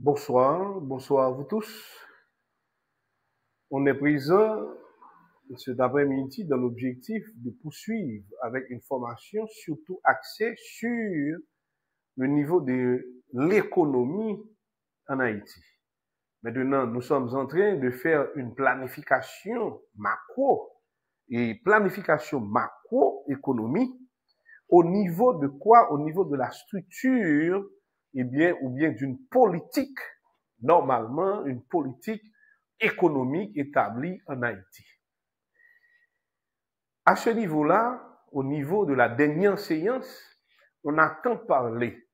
Bonsoir, bonsoir à vous tous. On est présent cet après-midi dans l'objectif de poursuivre avec une formation surtout axée sur le niveau de l'économie en Haïti. Maintenant, nous sommes en train de faire une planification macro et planification macroéconomie au niveau de quoi? Au niveau de la structure, ou bien d'une politique, normalement, une politique économique établie en Haïti. À ce niveau-là, au niveau de la dernière séance, on a tant parlé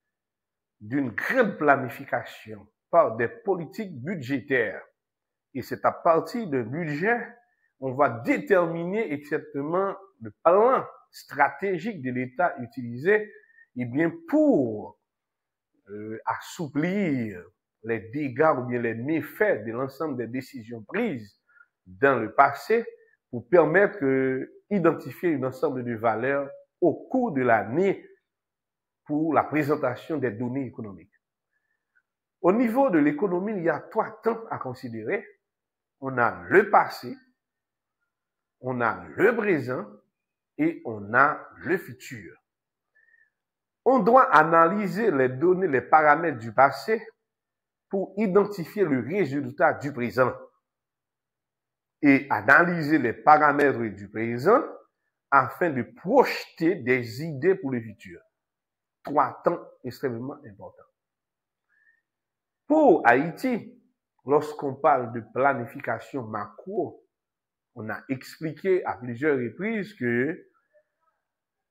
d'une grande planification par des politiques budgétaires. Et c'est à partir d'un budget, on va déterminer exactement le plan stratégique de l'État utilisé pour assouplir les dégâts ou bien les méfaits de l'ensemble des décisions prises dans le passé pour permettre d'identifier un ensemble de valeurs au cours de l'année pour la présentation des données économiques. Au niveau de l'économie, il y a trois temps à considérer. On a le passé, on a le présent et on a le futur. On doit analyser les données, les paramètres du passé pour identifier le résultat du présent et analyser les paramètres du présent afin de projeter des idées pour le futur. Trois temps extrêmement importants. Pour Haïti, lorsqu'on parle de planification macro, on a expliqué à plusieurs reprises que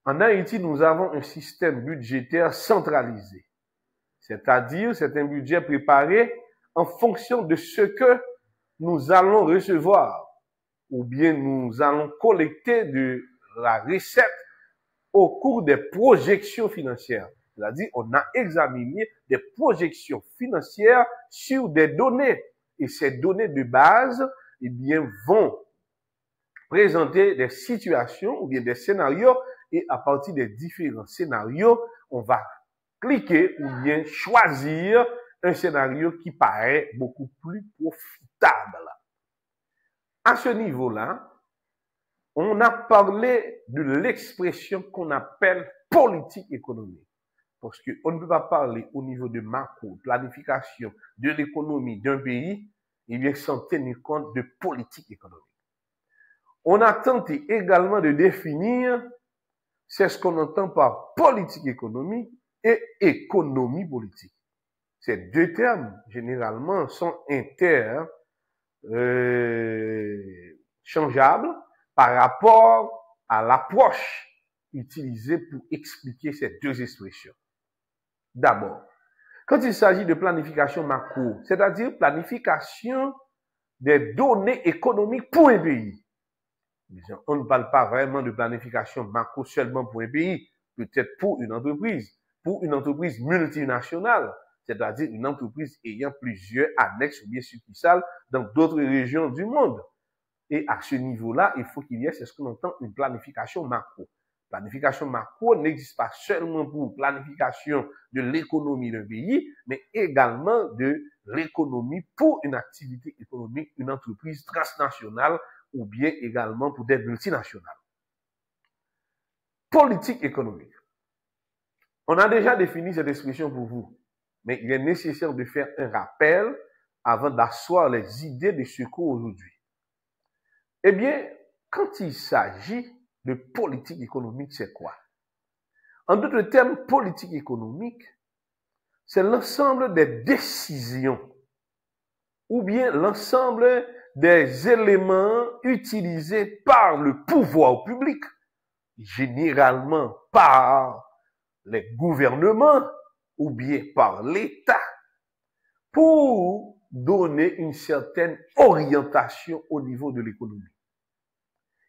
en Haïti, nous avons un système budgétaire centralisé. C'est-à-dire, c'est un budget préparé en fonction de ce que nous allons recevoir ou bien nous allons collecter de la recette au cours des projections financières. C'est-à-dire, on a examiné des projections financières sur des données. Et ces données de base, vont présenter des situations ou bien des scénarios. Et à partir des différents scénarios, on va cliquer ou bien choisir un scénario qui paraît beaucoup plus profitable. À ce niveau-là, on a parlé de l'expression qu'on appelle politique économique. Parce qu'on ne peut pas parler au niveau de macro, planification de l'économie d'un pays, sans tenir compte de politique économique. On a tenté également de définir, c'est ce qu'on entend par politique économique et économie politique. Ces deux termes, généralement, sont interchangeables par rapport à l'approche utilisée pour expliquer ces deux expressions. D'abord, quand il s'agit de planification macro, c'est-à-dire planification des données économiques pour un pays. On ne parle pas vraiment de planification macro seulement pour un pays, peut-être pour une entreprise multinationale, c'est-à-dire une entreprise ayant plusieurs annexes ou bien succursales dans d'autres régions du monde. Et à ce niveau-là, il faut qu'il y ait, c'est ce qu'on entend, une planification macro. Planification macro n'existe pas seulement pour planification de l'économie d'un pays, mais également de l'économie pour une activité économique, une entreprise transnationale ou bien également pour des multinationales. Politique économique. On a déjà défini cette expression pour vous, mais il est nécessaire de faire un rappel avant d'asseoir les idées de ce cours aujourd'hui. Eh bien, quand il s'agit de politique économique, c'est quoi? En d'autres termes, politique économique, c'est l'ensemble des décisions ou bien l'ensemble des éléments utilisés par le pouvoir public, généralement par les gouvernements ou bien par l'État, pour donner une certaine orientation au niveau de l'économie.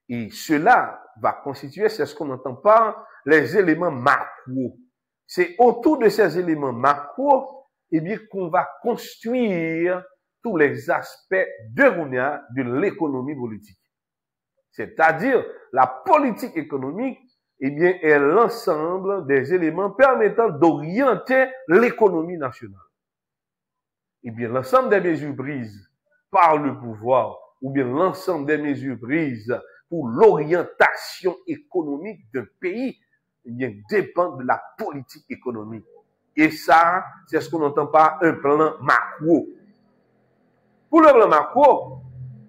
Et cela va constituer, c'est ce qu'on entend par les éléments macro. C'est autour de ces éléments macro, qu'on va construire tous les aspects de l'économie politique. C'est-à-dire, la politique économique, est l'ensemble des éléments permettant d'orienter l'économie nationale. eh bien, l'ensemble des mesures prises par le pouvoir, ou bien l'ensemble des mesures prises pour l'orientation économique d'un pays, eh bien, dépend de la politique économique. Et ça, c'est ce qu'on entend par un plan macro. Pour le plan macro,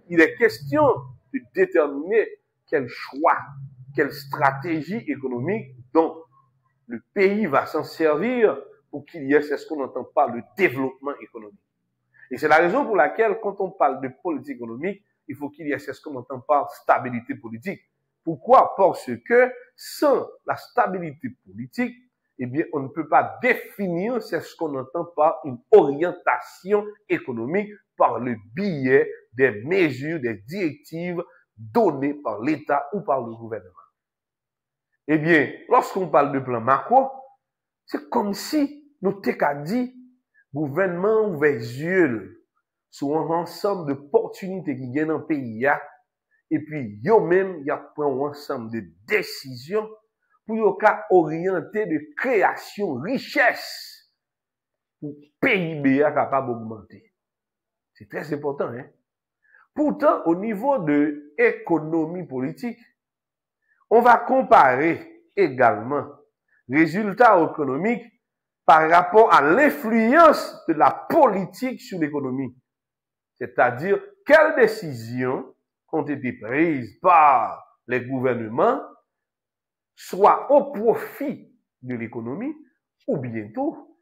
il est question de déterminer quel choix, quelle stratégie économique dont le pays va s'en servir pour qu'il y ait ce qu'on entend par le développement économique. Et c'est la raison pour laquelle, quand on parle de politique économique, il faut qu'il y ait ce qu'on entend par stabilité politique. Pourquoi? Parce que sans la stabilité politique, eh bien, on ne peut pas définir ce qu'on entend par une orientation économique par le biais des mesures, des directives données par l'État ou par le gouvernement. Eh bien, lorsqu'on parle de plan macro, c'est comme si nous t'avons dit, gouvernement ouvert les yeux sur un ensemble d'opportunités qui viennent dans le pays, et puis, yo même, y a pris un ensemble de décisions pour yo ka orienter de création richesse pour PIB capable d'augmenter. C'est très important, hein. Pourtant, au niveau de l'économie politique, on va comparer également résultats économiques par rapport à l'influence de la politique sur l'économie. C'est-à-dire, quelles décisions ont été prises par les gouvernements, soit au profit de l'économie, ou bientôt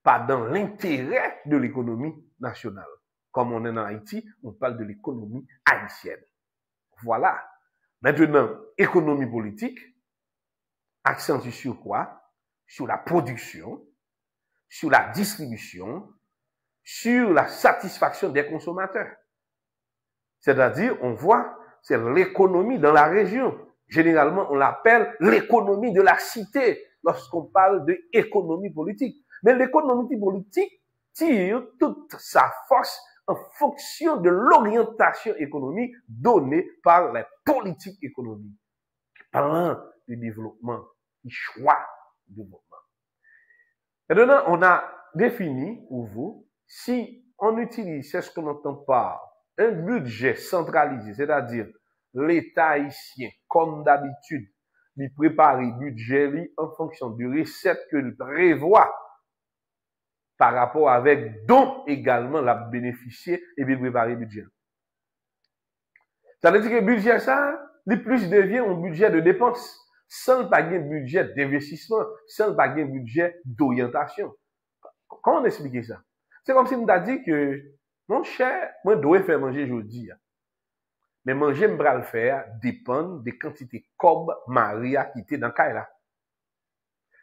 pas dans l'intérêt de l'économie nationale. Comme on est en Haïti, on parle de l'économie haïtienne. Voilà. Maintenant, économie politique, accentue sur quoi? Sur la production, sur la distribution, sur la satisfaction des consommateurs. C'est-à-dire, on voit, c'est l'économie dans la région. Généralement, on l'appelle l'économie de la cité lorsqu'on parle d'économie politique. Mais l'économie politique tire toute sa force en fonction de l'orientation économique donnée par les politiques économiques. Plan de développement, du choix de développement. Maintenant, on a défini pour vous, si on utilise ce qu'on entend par un budget centralisé, c'est-à-dire l'État haïtien, comme d'habitude, il prépare le budget en fonction de recettes qu'il prévoit par rapport avec dont également la bénéficier et bien préparer le budget. Ça veut dire que le budget, ça, le plus devient un budget de dépenses, sans pas un budget d'investissement, sans pas un budget d'orientation. Comment on explique ça? C'est comme si on t'a dit que, mon cher, moi, je dois faire manger aujourd'hui. Mais manger, je vais le faire, dépend des quantités cob Maria qui était dans le cas là.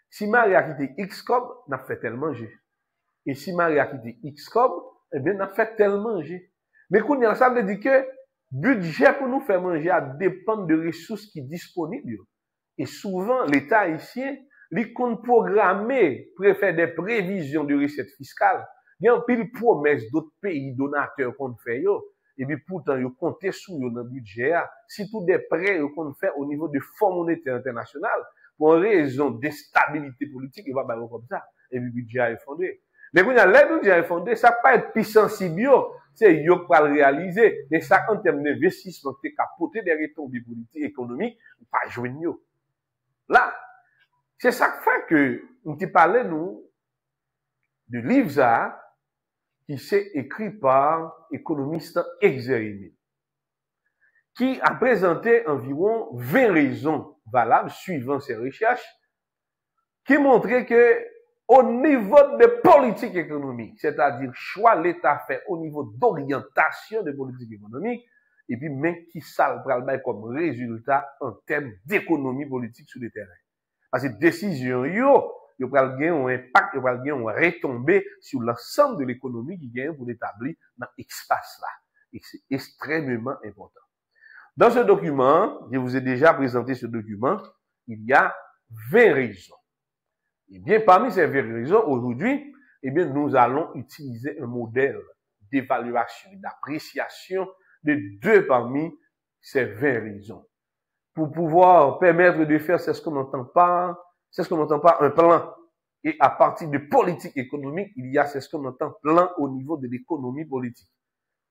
Si Maria qui était X cob, n'a fait tel manger. Et si Maria qui était X cob, eh bien, n'a fait tel manger. Mais quand on ça veut dire que, budget pour nous faire manger dépend de ressources qui sont disponibles. Et souvent, l'État haïtien, il compte programmer, préfère des prévisions de recettes fiscales. Il y a un pile promesse d'autres pays donateurs qu'on fait, et puis pourtant, ils comptent sur dans le budget, si tout des prêts qu'on fait au niveau du Fonds monétaire international, pour une raison d'instabilité politique, il va pas comme ça, et puis le budget est fondé. Mais quand le budget est fondé, ça peut être plus sensible, c'est yo pour le réaliser, mais ça, en termes d'investissement, c'est capoter des retombées politiques, économiques, pas joindre. Là, c'est ça qui fait que, on te parlait, nous, de livre qui s'est écrit par économiste Exerimé, qui a présenté environ 20 raisons valables suivant ses recherches, qui montraient que, au niveau de politique économique, c'est-à-dire choix l'État fait au niveau d'orientation de politique économique, et puis même qui ça le pral comme résultat en termes d'économie politique sur le terrain. Parce que décision yo pral gagner un impact, yo pral gagner un retombée sur l'ensemble de l'économie qui gagne pour l'établir dans l'espace là. Et c'est extrêmement important. Dans ce document, je vous ai déjà présenté ce document, il y a 20 raisons. Et bien, parmi ces 20 raisons, aujourd'hui, eh bien, nous allons utiliser un modèle d'évaluation, d'appréciation de deux parmi ces 20 raisons. Pour pouvoir permettre de faire ce qu'on n'entend pas un plan. Et à partir de politique économique, il y a ce qu'on entend plan au niveau de l'économie politique.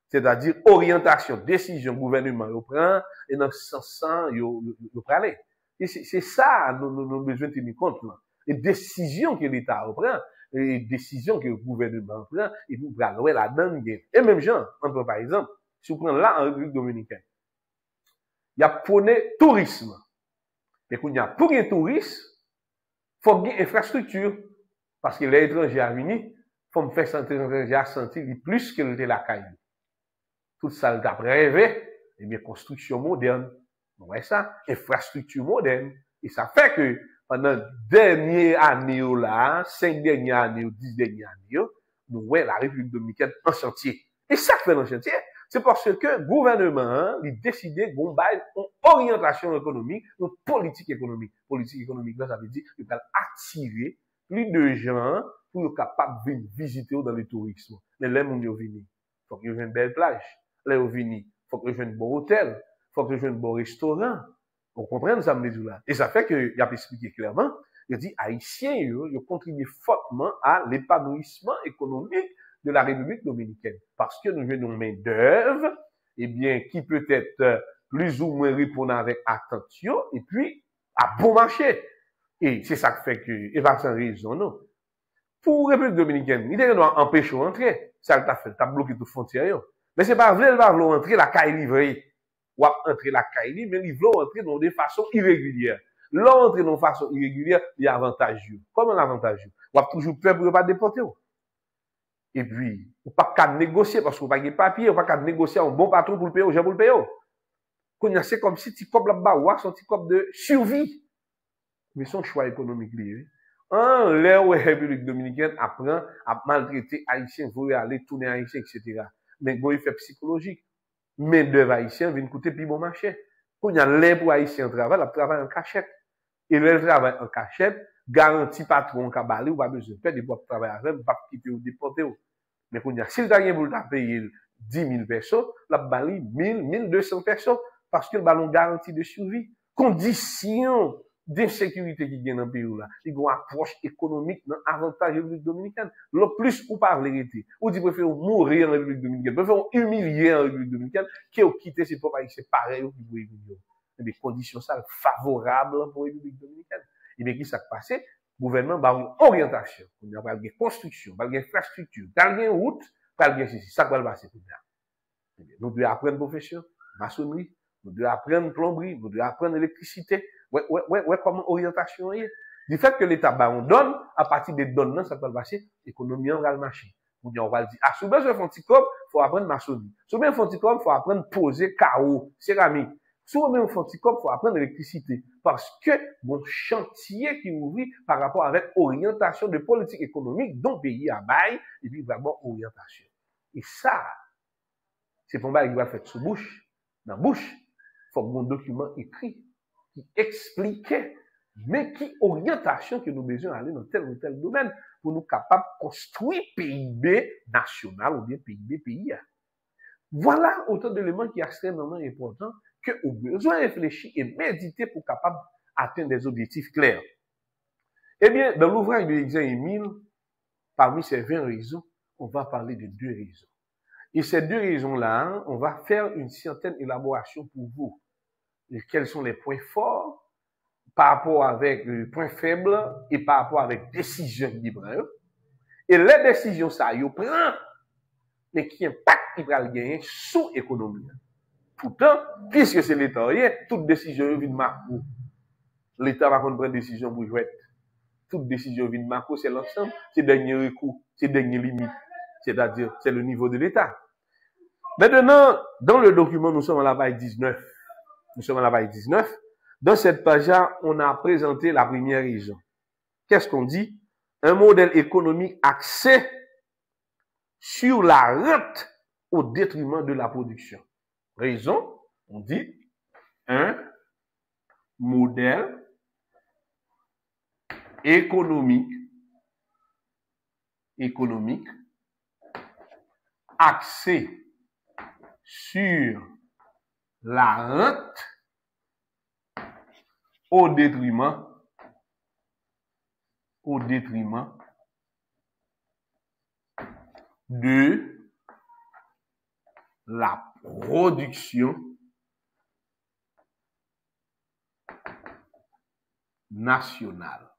C'est-à-dire orientation, décision, gouvernement, il prend, et dans ce sens, il prend aller. Et c'est ça, nous avons besoin de tenir compte, là. Les décisions que l'État prend, les décisions que le gouvernement prend, et nous prenons la donne. Et même gens, par exemple, si vous prenez là en République dominicaine, il y a pour le tourisme. Et quand il y a pour un tourisme, il faut qu'il y ait une infrastructure. Parce que les étrangers à venir, il faut faire sentir l'étranger à sentir plus que la caille. Tout ça, le rêvé, eh bien, construction moderne. Ouais, ça, infrastructure moderne. Et ça fait que, pendant dernières années, là, 5 dernières années, 10 dernières années, nous voyons la République dominicaine en chantier. Et ça fait en chantier, c'est parce que le gouvernement, il décidé d'une orientation économique, une politique économique. Politique économique, là, ça veut dire qu'il va attirer plus de gens pour être capable de visiter dans le tourisme. Mais là, ils viennent. Il faut qu'ils viennent une belle plage. Là, ils viennent. Il faut qu'ils viennent un bon hôtel. Il faut qu'ils viennent un bon restaurant. Vous comprenez ça, me dit là? Et ça fait qu'il a expliqué clairement, il dit, Haïtiens, ils contribuent fortement à l'épanouissement économique de la République dominicaine. Parce que nous avons une main d'œuvre, eh bien, qui peut être plus ou moins répondre avec attention, et puis, à bon marché. Et c'est ça qui fait que, et pas sans raison, non. Pour la République dominicaine, il doit empêcher d'entrer. Ça t'a fait, t'as bloqué toute frontière. Mais c'est pas vrai, il va vouloir entrer la caille livrée. Ou entrer la caille, mais il veut entrer dans des façons irrégulières. L'entrer de façon irrégulière, il y a avantageux. Comment l'avantageux? On a toujours peur pour ne pas déporter. Et puis, on pas qu'à négocier parce qu'on n'a pas de papier, on pas qu'à négocier un bon patron pour le payer, ou pour le payer. Quand c'est comme si tu copes là-bas, son petit cop de survie. Mais son choix économique lié. En l'air où la République dominicaine apprend à maltraiter Haïtiens, vous aller tourner Haïtiens, etc. Mais bon, il fait psychologique. Mais d'œuvre Haïtiens viennent coûter plus bon marché. Quand il y a l'air pour Haïtiens travail, il travaille en cachette. Et le travail en cachette, garantit patron qu'à baler ou pas besoin de faire des boîtes de travail avec, pas quitter ou déporter. Mais quand il y a, si le dernier vous payer 10 000 personnes, la balie 1000, 1200 personnes, parce que le ballon garantit de survie. Condition d'insécurité qui gagne dans le pays là. Il y a une approche économique dans l'avantage de la République dominicaine. Le plus ou pas vérité. Ou tu préfères mourir en République dominicaine, préfère humilier en République dominicaine, qui ont quitté ses propres pays, c'est pareil ou qui vous humilier. Des conditions ça favorables pour la République dominicaine. Et bien, qui s'est passé? Le gouvernement a une orientation. Il y a une construction, une infrastructure, une route, une ceci. Ça va passer tout ça. Nous devons apprendre profession, maçonnerie, nous devons apprendre plomberie, nous devons apprendre électricité. Ouais, comment orientation est. Du fait que l'État donne, à partir des données, ça va passer, l'économie va le marcher. On va dire, ah, si vous avez un fonticop, il faut apprendre maçonnerie. Si vous avez un fonticop, il faut apprendre poser carreau, céramique. Si vous avez un fonticop, il faut apprendre l'électricité. Parce que, bon chantier qui ouvre par rapport avec orientation de politique économique dont le pays a bail, et puis vraiment orientation. Et ça, c'est pour moi qui va faire sous bouche, dans bouche. Il faut que un document écrit qui expliquait, mais qui orientation que nous besoin d'aller dans tel ou tel domaine pour nous capables de construire PIB national ou bien PIB pays. Voilà autant d'éléments qui sont extrêmement importants que nous besoin réfléchir et méditer pour capable atteindre des objectifs clairs. Eh bien, dans l'ouvrage de l'examen Émile, parmi ces 20 raisons, on va parler de 2 raisons. Et ces 2 raisons-là, on va faire une certaine élaboration pour vous. Et quels sont les points forts par rapport avec les points faibles et par rapport avec décisions libres. Et les décisions, ça, ils prennent, mais qui impact il va le gagner sous l'économie. Pourtant, puisque c'est l'État, toute décision vient de Marco. L'État va prendre une décision pour jouer. Toute décision vient de Marco, c'est l'ensemble, c'est le dernier recours, c'est le dernier limite. C'est-à-dire, c'est le niveau de l'État. Maintenant, dans le document, nous sommes à la page 19. Nous sommes à la page 19. Dans cette page-là, on a présenté la première raison. Qu'est-ce qu'on dit? Un modèle économique axé sur la rente au détriment de la production. Raison, on dit un modèle économique axé sur la rente au détriment au détriment de la production nationale.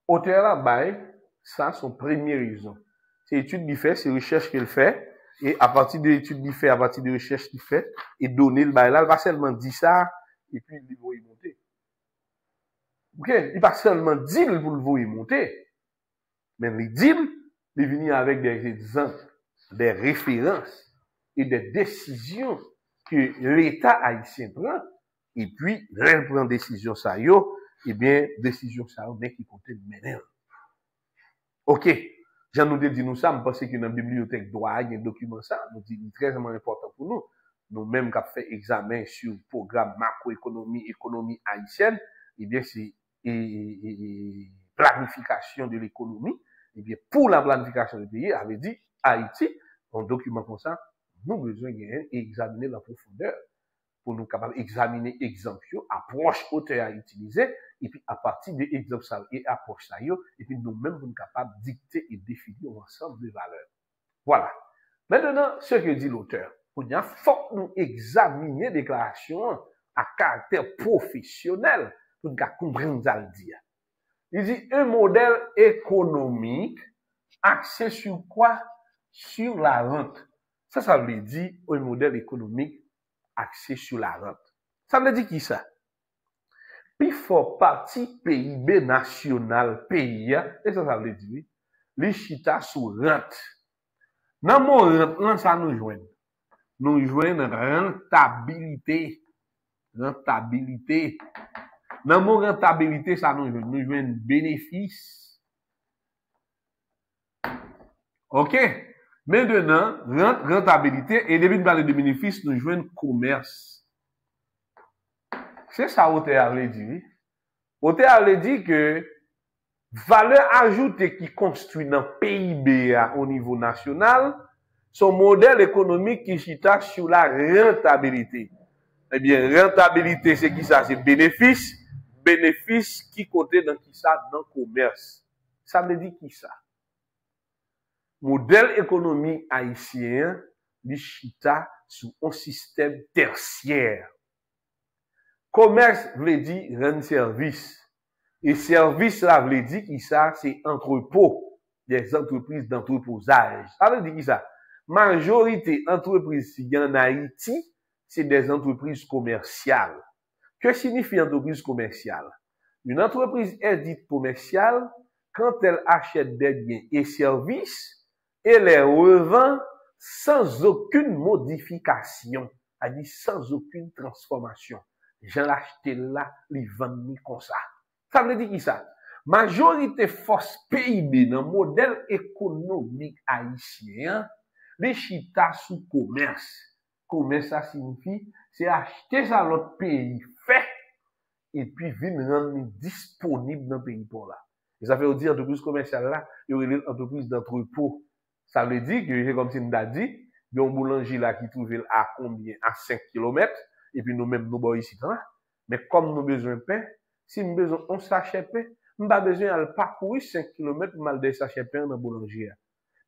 Auteur là, ça, son première raison. C'est l'étude qu'il fait, c'est recherche qu'il fait, et à partir de l'étude qu'il fait, à partir de recherche qu'il fait, et donner le bail là, il va seulement dire ça, et puis il va y monter. Ok? Il va seulement dire pour le voir monter, mais il dit, il vient avec des exemples, des références, et des décisions que l'État haïtien prend, et puis, il prend décision ça, eh bien, décision ça, mais qui compte mener. Ok. Jean nous dit nous ça, je pense que dans la bibliothèque droit, il y a un document ça, nous dit très important pour nous. Nous même qui avons fait examen sur le programme macroéconomie, économie haïtienne, eh bien, c'est planification de l'économie. Eh bien, pour la planification du pays, avait dit Haïti, un document comme ça, nous avons besoin d'examiner la profondeur pour nous capables d'examiner exemple, approche auteur à utiliser, et puis à partir des exemples et approche ça, et puis nous-mêmes, nous sommes capables de dicter et définir ensemble de valeurs. Voilà. Maintenant, ce que dit l'auteur, il faut que nous examiner les déclarations à caractère professionnel pour nous comprendre ça le dire. Il dit un modèle économique axé sur quoi? Sur la rente. Ça veut dire un modèle économique axé sur la rente. Ça veut dire qui ça? Puis faut partie PIB national pays, et ça veut dire les chita sous rente. Dans mon rente, ça nous joint. Nous joignons rentabilité. Rentabilité. Dans mon rentabilité, ça nous joignons bénéfice. OK? Maintenant, rentabilité, et depuis de parler de bénéfice, nous jouons commerce. C'est ça, auteur avait dit. Auteur avait dit que valeur ajoutée qui construit dans le PIB au niveau national, son modèle économique qui chita sur la rentabilité. Eh bien, rentabilité, c'est qui ça? C'est bénéfice. Bénéfice qui côté dans qui ça? Dans le commerce. Ça veut dire qui ça? Modèle économique haïtien, li chita sous un système tertiaire. Commerce veut dire rendre service. Et service là veut dire qui ça, c'est entrepôt, des entreprises d'entreposage. Ça veut dire qui ça? Majorité entreprises qui en Haïti, c'est des entreprises commerciales. Que signifie entreprise commerciale? Une entreprise est dite commerciale quand elle achète des biens et services et les revend sans aucune modification, c'est-à-dire sans aucune transformation. J'en l'acheté là, les vendre comme ça. Ça veut dire qui ça? Majorité force PIB dans le modèle économique haïtien, les chita sous commerce. Commerce, ça signifie, c'est acheter ça à l'autre pays fait, et puis venir rendre disponible dans le pays pour là. Et ça veut dire entreprise commerciale là, il y aurait une entreprise d'entrepôt. Ça veut dire que, comme si nous l'a dit, il y a un boulanger là qui trouve à combien? À 5 km. Et puis nous-mêmes, nous sommes ici. Mais comme nous avons besoin de pain, si nous avons besoin d'un sachet de pain, nous n'avons pas besoin de parcourir 5 km pour mal des sachets de pain dans le boulanger.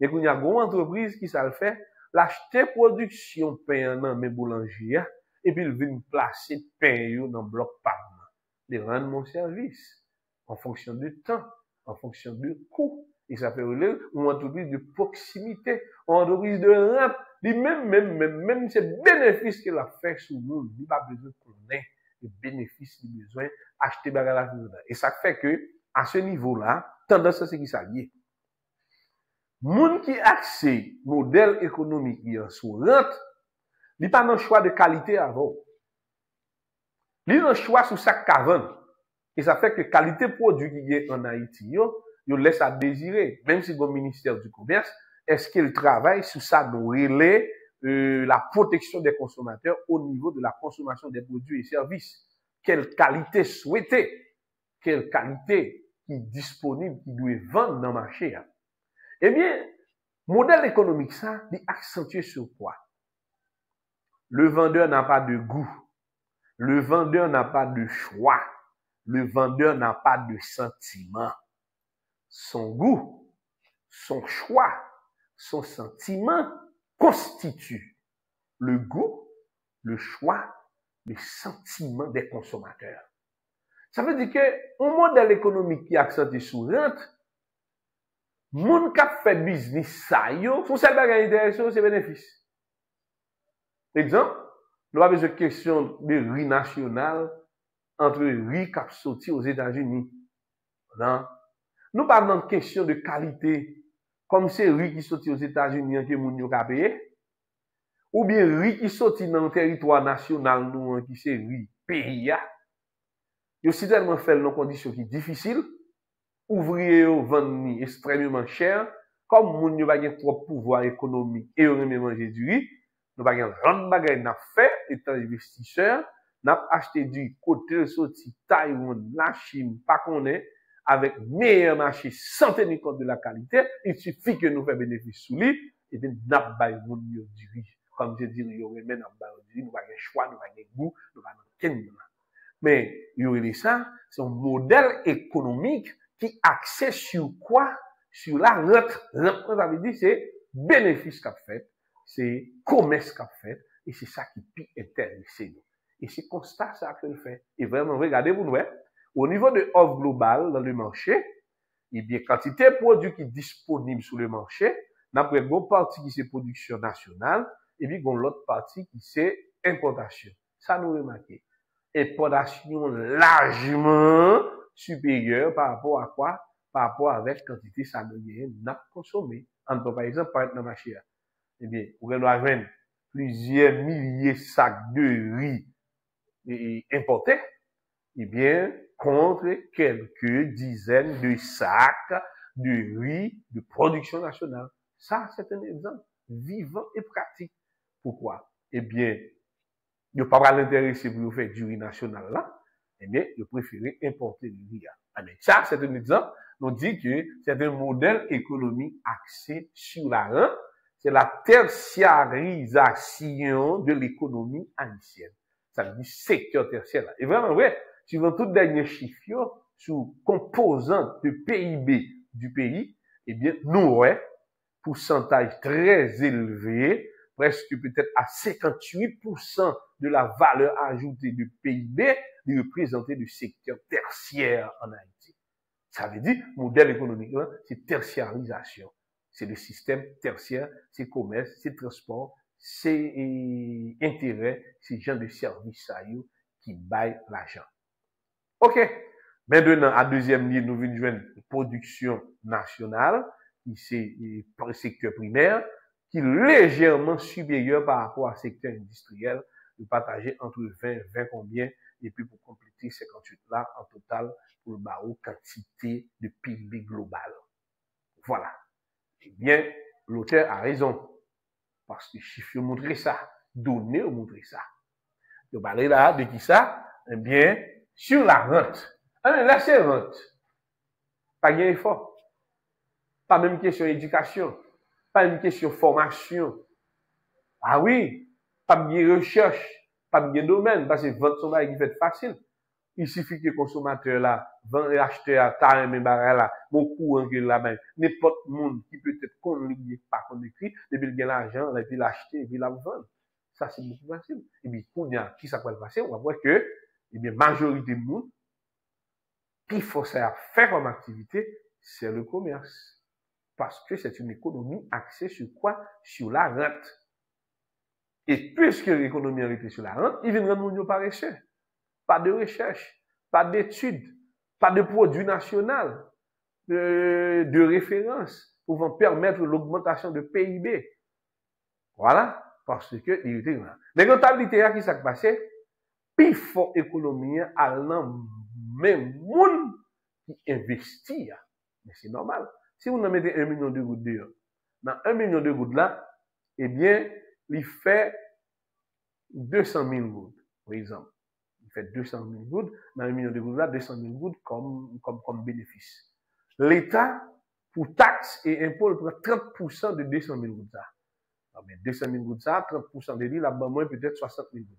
Et qu'il y a une entreprise qui ça le fait, l'acheter production pain dans mes boulangers, et puis il vient placer pain dans le bloc par mois. Il rend mon service en fonction du temps, en fonction du coût. Et ça fait une entreprise de proximité, une entreprise de rente. Même ces bénéfices qu'elle a fait sur nous, il n'a pas besoin de connaître les bénéfices, il a besoin d'acheter bagage. Et ça fait que, à ce niveau-là, tendance, c'est qui ça lié. Moun qui accès modèle économique sur rente, il pas un choix de qualité avant. Il a un choix sur sa caverne. Et ça fait que qualité produit qui est en Haïti, il laisse à désirer. Même si le ministère du Commerce, est-ce qu'il travaille sur ça de relayer la protection des consommateurs au niveau de la consommation des produits et services? Quelle qualité souhaitée? Quelle qualité qui est disponible, qui doit vendre dans le marché? Eh bien, modèle économique, ça, il accentue sur quoi? Le vendeur n'a pas de goût. Le vendeur n'a pas de choix. Le vendeur n'a pas de sentiment. Son goût, son choix, son sentiment constituent le goût, le choix, le sentiment des consommateurs. Ça veut dire que un modèle économique qui accentué sous rente, moun qui fait business ça yo, son seul bagage intéressant c'est bénéfice. Exemple, nous avons une question de riz national entre riz qui sorti aux États-Unis. Non? Nous parlons de question de qualité, comme c'est riz qui sorti aux États-Unis que moun yo ka payer, ou bien riz qui sorti dans le territoire national nous qui c'est riz pays ya. Yo si tellement fait dans conditions qui difficiles, ouvrier yo vendre extrêmement cher, comme moun yo pa gen trop pouvoir économique et yo remet manger du riz, nous pa gen grande bagay n'a fait étant investisseur, n'a acheté du côté sorti Taïwan, la Chine, pas connaît avec meilleur marché sans tenir compte de la qualité, il suffit que nous fassions bénéfice sous lui et bien n'a bay moun yo du riz. Comme je dis, yo remet n'a bay du riz, nous pa gen choix, nous pa gen goût, nous pa gen ken. Mais, ça, c'est un modèle économique qui axé sur quoi? Sur la rente. Rente, ça veut dire, c'est bénéfice qu'a fait, c'est commerce qu'a fait, et c'est ça qui peut intéresser nous. Et c'est constat ça que le fait. Et vraiment, regardez vous nous, au niveau de offre globale dans le marché, eh bien, quantité de produits qui est disponible sur le marché, d'après une partie qui c'est production nationale, et puis l'autre partie qui c'est importation. Ça nous remarquons. Importation largement supérieure par rapport à quoi? Par rapport avec quantité ça n'a consommé. Par exemple, par exemple, dans ma chère. Eh bien, vous allez avoir plusieurs milliers de sacs de riz importés, eh bien, contre quelques dizaines de sacs de riz de production nationale. Ça, c'est un exemple vivant et pratique. Pourquoi? Eh bien, il n'y a pas l'intéressé pour faire du riz national là, eh bien, il préfère importer du riz. Mais ça, c'est un exemple. On dit que c'est un modèle économique axé sur la rente. C'est la tertiarisation de l'économie haïtienne. Ça veut dire secteur tertiaire. Et vraiment, vrai, suivant tout dernier chiffre, sous composante de PIB du pays, eh bien, nous, ouais, pourcentage très élevé, presque peut-être à 58% de la valeur ajoutée du PIB, de représenter le secteur tertiaire en Haïti. Ça veut dire, modèle économique, là, c'est tertiarisation. C'est le système tertiaire, c'est commerce, c'est transport, c'est intérêt, c'est genre de service à eux qui baillent l'argent. OK. Maintenant, à deuxième lieu, nous venons joindre production nationale, qui c'est le secteur primaire, qui est légèrement supérieur par rapport au secteur industriel, de partager entre 20 combien, et puis pour compléter 58 là, en total, pour le barreau quantité de PIB global. Voilà. Eh bien, l'auteur a raison. Parce que les chiffres montrent ça. Données ont montré ça. Je parler là de qui ça? Eh bien, sur la rente. Là, c'est rente. Pas de effort. Pas même question éducation. Pas une question formation. Ah oui. Pas de recherche. Pas de domaine. Parce que vente son bail qui fait facile. Il suffit que le consommateur là, vend l'acheteur à ta même barre là, beaucoup en là même. N'importe monde qui peut être connu, pas connu, depuis il gagne l'argent, et puis l'acheter, et puis la vendre. Ça, c'est beaucoup facile. Et puis, pour dire qui ça peut passer, on va voir que, eh bien, majorité de monde, qui faut ça faire comme activité, c'est le commerce. Parce que c'est une économie axée sur quoi? Sur la rente. Et puisque l'économie est axée sur la rente, il vient rendre nous paresseux. Pas de recherche, pas d'études, pas de produit national, de référence pouvant permettre l'augmentation de PIB. Voilà, parce que il était là. Mais rentabilité qui s'est passé, plus fort économie à même monde qui investit. Mais c'est normal. Si vous en mettez 1 million de gouttes dehors, dans 1 million de gouttes là, eh bien, il fait 200 000 gouttes, par exemple. Il fait 200 000 gouttes, dans 1 million de gouttes là, 200 000 gouttes comme bénéfice. L'État, pour taxes et impôts, prend 30% de 200 000 gouttes là. Mais 200 000 gouttes ça, 30% de lui, là-bas, moins peut-être 60 000 gouttes.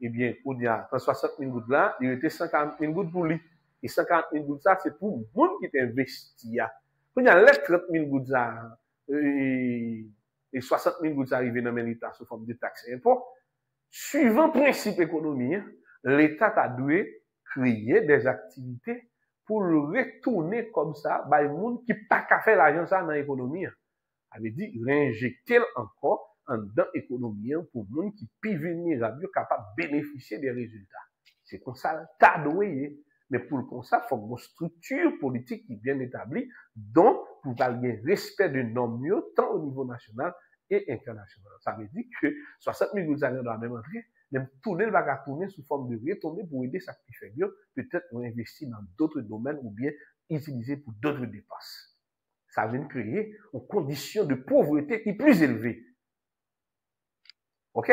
eh bien, on y a 60 000 gouttes là, il était 140 000 gouttes pour lui. Et 140 000 gouttes ça, c'est pour le monde qui t'investit. On y a les 30 000 gouttes là, et 60 000 gouttes arrivées dans l'État sous forme de taxes et impôts. Suivant le principe économique, l'État a dû créer des activités pour le retourner comme ça, par les gens qui n'ont pas fait l'argent ça dans l'économie. Ça veut dire réinjecter encore dans l'économie pour les gens qui peuvent venir capables de bénéficier des résultats. C'est comme ça, l'État doit. Mais pour ça, il faut une structure politique qui est bien établie, donc pour avoir respect de normes tant au niveau national et international. Ça veut dire que 60 000 gouttes dans la même entrée, même tourner, va tourner sous forme de retourner pour aider ça qui fait mieux, peut-être investir dans d'autres domaines ou bien utiliser pour d'autres dépenses. Ça vient créer une condition de pauvreté qui est plus élevée. OK?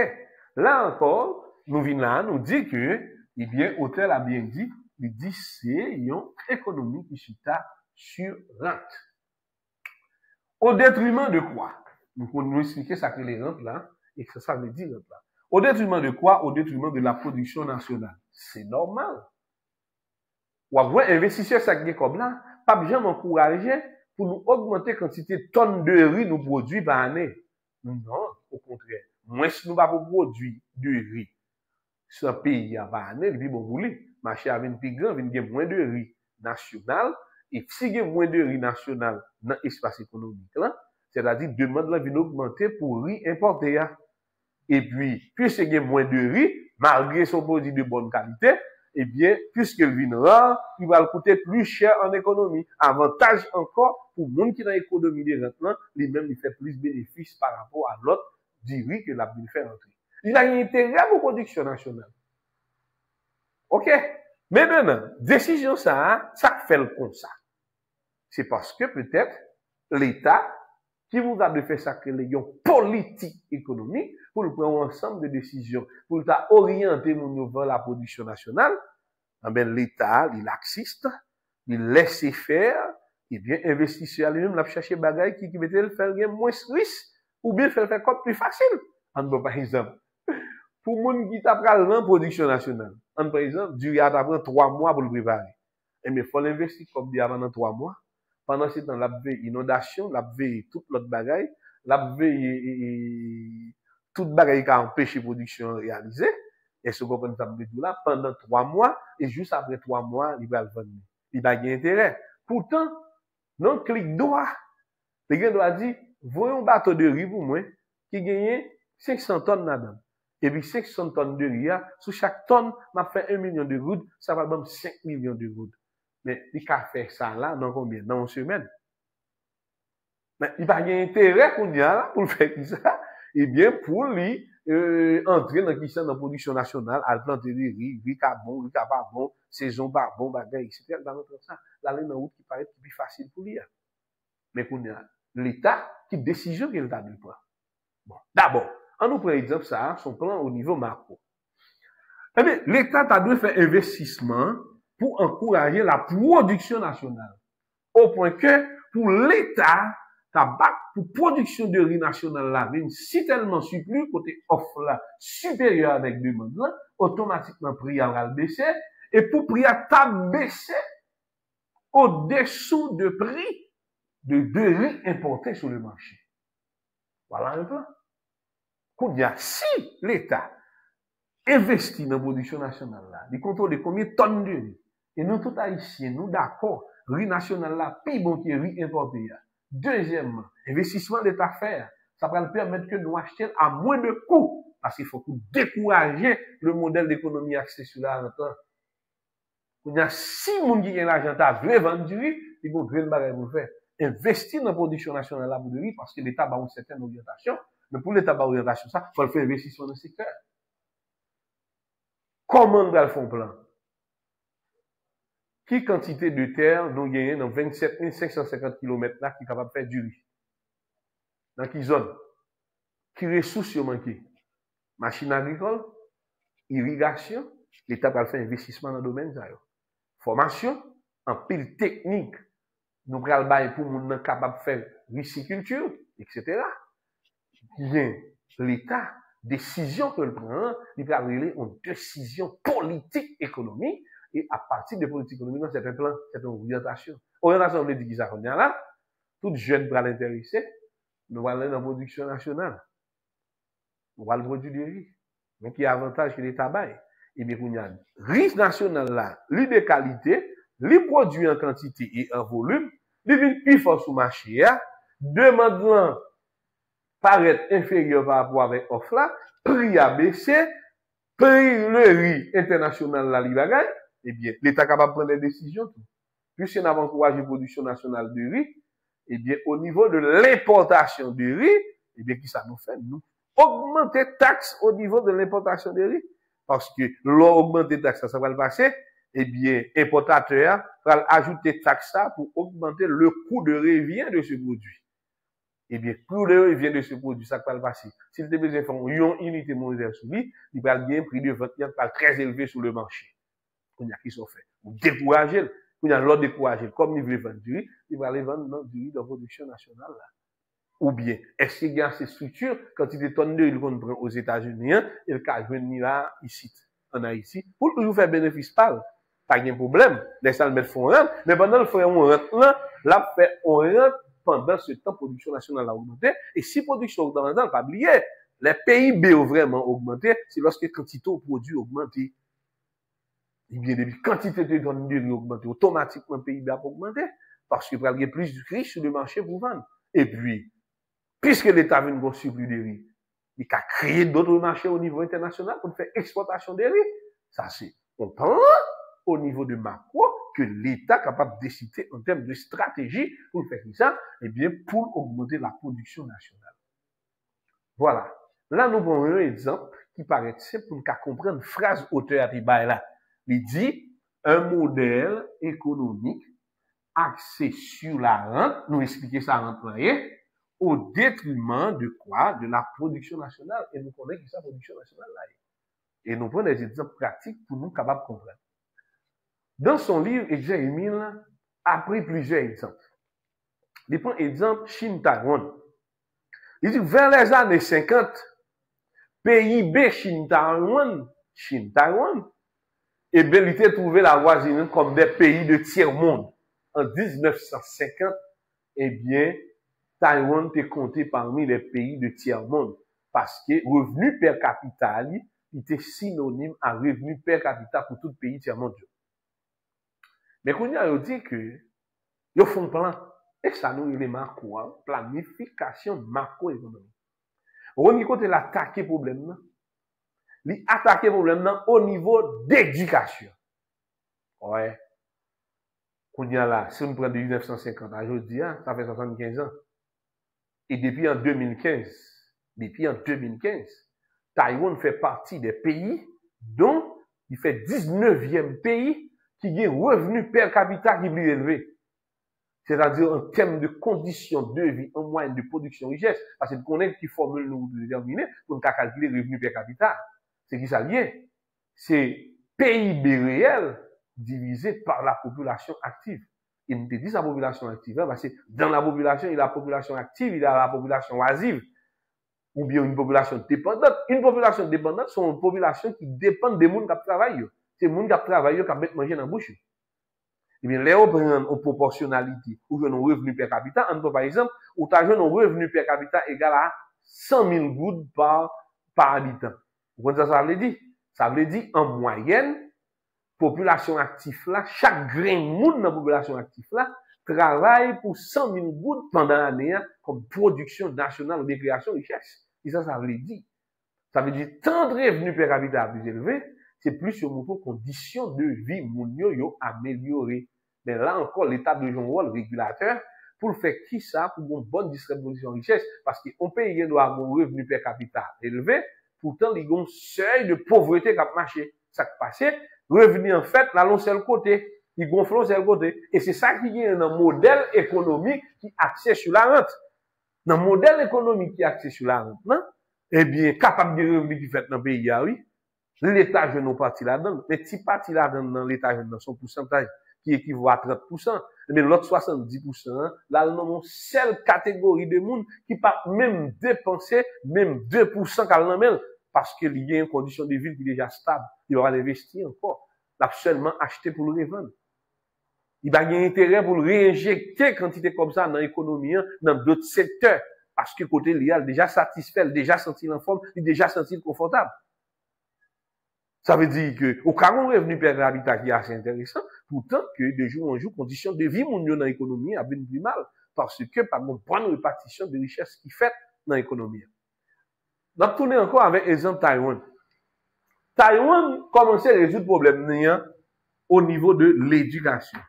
Là encore, nous venons là, nous dit que, eh bien, Autel a bien dit, il dit c'est une économie qui chita sur rente. Au détriment de quoi? Nous pouvons nous expliquer ça que les rentes là, et que ça veut dire rente là. Au détriment de quoi? Au détriment de la production nationale. C'est normal. Ou avoir investisseurs ça qui comme là, pas bien m'encourager pour nous augmenter la quantité de tonnes de riz nous produisons par année. Non, au contraire. Moins si nous pas produire de riz sur un pays par année, et puis bon, vous voulez, marché avec plus grand, il y a moins de riz national, et si il y a moins de riz national dans l'espace économique là, c'est-à-dire demande la vie augmenter pour riz importé. Et puis, puisqu'il y a moins de riz, malgré son produit de bonne qualité, eh bien, puisqu'il viendra, il va le coûter plus cher en économie. Avantage encore pour le monde qui est dans l'économie des rentes, lui-même, il fait plus de bénéfices par rapport à l'autre du riz que l'a pu faire entrer. Il a un intérêt pour la production nationale. OK? Mais maintenant, décision ça fait le comme ça. C'est parce que peut-être l'État qui vous a de faire ça que les politique économique pour le prendre ensemble de décisions, pour orienter nous vers la production nationale, eh bien, l'État, il laxiste, il laisse faire, et bien, investisseur lui-même, l'a cherché bagaille qui veut le faire moins risque, ou bien faire comme plus facile. Par exemple, pour les gens qui t'apprennent la production nationale, par exemple, du riz t'apprend 3 mois pour le préparer. Et mais il faut l'investir comme dit avant 3 mois. Pendant ce temps, la inondation, la toute l'autre bagaille, la toute bagaille qui a empêché la production réalisée. Et ce qu'on peut nous là, pendant 3 mois, et juste après 3 mois, il va le vendre. Il va gagner intérêt. Pourtant, non, clic droit. Le gars doit dire, voyons un bateau de riz pour moi, qui gagne 500 tonnes là-dedans. Et puis 500 tonnes de riz, sous chaque tonne, m'a fait 1 million de gouttes, ça va donner 5 millions de gouttes. Mais il a fait ça là, dans combien? Dans une semaine. Mais il va gagner intérêt qu'on y a là, pour le faire ça. Eh bien, pour lui, entrer dans la production nationale, à planter des riz, riz pas bon, riz pas bon, saison pas bon, bagaille, etc. Dans notre ça, l'aller dans route qui paraît plus facile pour lui. Mais qu'on y a l'État qui décision qu'il a dû prendre. Bon. D'abord, on nous prend exemple ça, son plan au niveau macro. Eh bien, l'État a dû faire investissement pour encourager la production nationale. Au point que, pour l'État, pour production de riz national là, même si tellement surplus, côté offre là, supérieur avec demande là, automatiquement prix va baisser, et pour prix à baisser au-dessous de prix de riz importé sur le marché. Voilà un plan. Si l'État investit dans la production nationale là, il contrôle combien de tonnes de riz, et nous, tout haïtiens, nous d'accord, riz national là, plus bon que riz importé. Deuxièmement, investissement d'État faire, ça va nous permettre que nous achetions à moins de coûts, parce qu'il faut décourager le modèle d'économie axé sur l'argent. Il y a 6 personnes qui ont l'argent, qui veulent vendre du riz, ils vont faire une bagarre pour faire. Investir dans la production nationale là pour du riz, parce que l'État a une certaine orientation, mais pour l'État a une orientation, ça, il faut faire investissement dans ce secteur. Comment nous allons faire un plan? Quelle quantité de terre nous gagnons dans 27 550 km là qui est capable de faire du riz? Dans quelle zone? Quelles ressources sont manquées? Machine agricole, irrigation, l'État va faire investissement dans le domaine. Formation, en pile technique, nous allons faire pour nous capables de faire riziculture, etc. Bien, l'État décision que le prend, il peut avoir une décision politique économique, et à partir de politique économique, c'est un plan, c'est une orientation. Orientation veut dire qui ça qu'on a là, tout jeune pour l'intéresser, nous allons aller dans la production nationale. Nous allons produire du riz. Donc, il y a avantage que l'État baille. Et bien, il y a riz national là, lui de qualité, lui produit en quantité et en volume, lui vient plus fort sur le marché, demande là, paraît inférieur par rapport avec offre là, prix a baissé, prix le riz international là, li bagay, eh bien, l'État est capable de prendre des décisions. Puisqu'on a encouragé la production nationale de riz, eh bien, au niveau de l'importation de riz, eh bien, qui ça nous fait? Nous augmenter taxes au niveau de l'importation de riz. Parce que l'on augmente taxes, ça va le passer, eh bien, importateur va ajouter taxes pour augmenter le coût de revient de ce produit. Eh bien, plus le revient de ce produit, ça va le passer. S'il te besoin de faire une unité monétaire sur lui, il va bien prix de vente, il va très élevé sur le marché. Il y a qui sont faits. Vous découragez, il y a l'autre découragé. Comme il veut vendre du riz, il va aller vendre dans du riz de production nationale, là. Ou bien, est-ce qu'il y a ces structures, quand il est tonne de riz qu'on prend aux États-Unis, et le cas venir là, ici, en Haïti, pour toujours faire bénéfice pas de problème. Les salles mettent font rente, mais pendant le fond, on rentre là, on rentre pendant ce temps, production nationale a augmenté, et si production augmente, pas oublier, les PIB ont vraiment augmenté, c'est lorsque quantité de produits augmenté. Et bien, depuis quantité de tonnes de riz augmenté, automatiquement, le PIB a augmenté, parce qu'il y a plus de riz sur le marché pour vendre. Et puis, puisque l'État vient de surplus de riz, il a créé d'autres marchés au niveau international pour faire exportation de riz. Ça, c'est, on prend au niveau de macro que l'État est capable de décider en termes de stratégie pour faire ça, eh bien, pour augmenter la production nationale. Voilà. Là, nous prenons un exemple qui paraît simple pour nous comprendre une phrase auteur qui là. Il dit, un modèle économique axé sur la rente, nous expliquer ça en employé, au détriment de quoi? De la production nationale. Et nous connaissons que ça, production nationale là. Et nous prenons des exemples pratiques pour nous capables de comprendre. Dans son livre, Jean-Émile a pris plusieurs exemples. Il prend exemple Chine-Taïwan. Il dit, vers les années 50, PIB Chine-Taïwan, eh bien, il était trouvé la voisine comme des pays de tiers-monde. En 1950, eh bien, Taïwan était compté parmi les pays de tiers-monde parce que revenu per capita, il était synonyme à revenu per capita pour tout pays tiers-monde. Mais quand on a dit que, ils font plan, et ça nous, il est macro, planification macroéconomique. On y côté l'attaquer problème, il attaquer problème au niveau d'éducation. Ouais. Quand on a là, si on prend de 1950 à aujourd'hui, ça fait 75 ans. Et depuis en 2015, Taïwan fait partie des pays dont il fait 19e pays qui a un revenu per capita qui est plus élevé. C'est-à-dire en termes de conditions de vie, en moyenne de production richesse, parce qu'on connaît qui formule nous déterminer pour nous calculer le revenu per capita. C'est qui ça vient? C'est PIB réel divisé par la population active. Il me dit la population active, parce que dans la population, il y a la population active, il y a la population oisive, ou bien une population dépendante. Une population dépendante, c'est une population qui dépend des gens qui travaillent. C'est les gens qui travaillent qui mettent manger dans la bouche. Eh bien, les gens prennent en proportionnalité, ou un revenu per capita, par exemple, ou tu as un revenu per capita égal à 100 000 gouttes par habitant. Vous comprenez ça veut dire? Ça veut dire, en moyenne, population active là, chaque grain monde dans la population active là, travaille pour 100 000 gouttes pendant l'année comme production nationale de création de richesse. Et ça veut dire? Ça veut dire, tant de revenus per capita plus élevés, c'est plus sur nos conditions de vie, moun yo amélioré. Mais là encore, l'État de jouer un rôle régulateur pour faire qui ça, pour une bonne distribution de richesse. Parce qu'on peut y avoir un revenu per capita élevé, pourtant, il y a un seuil de pauvreté qui a marché. Ça qui passe, revenu en fait, là, l'on seul côté. Il gonfle seul côté. Et c'est ça qui est un modèle économique qui axé sur la rente. Dans le modèle économique qui est axé sur la rente, non? Eh bien, capable de revenus qui fait dans le pays, oui. L'État jeune parti là-dedans, mais si parti là-dedans dans l'État jeune dans son pourcentage qui équivaut à 30%, mais l'autre 70%, là, nous avons une seule catégorie de monde qui pas même dépenser, même 2% qu'à l'emmène. parce qu'il y a une condition de vie qui est déjà stable. Il va investir encore. Il a seulement acheté pour le revendre. Il va avoir intérêt pour le réinjecter quantité comme ça dans l'économie, dans d'autres secteurs. Parce que côté il a déjà satisfait, il a déjà senti en forme, il a déjà senti confortable. Ça veut dire que, au cas où on est revenu per capita qui est assez intéressant, pourtant que de jour en jour, conditions de vie mondiale dans l'économie a bien plus mal. Parce que, par une bonne répartition de richesses qui fait dans l'économie. On a tourné encore avec l'exemple Taïwan. Taïwan commençait à résoudre le problème au niveau de l'éducation.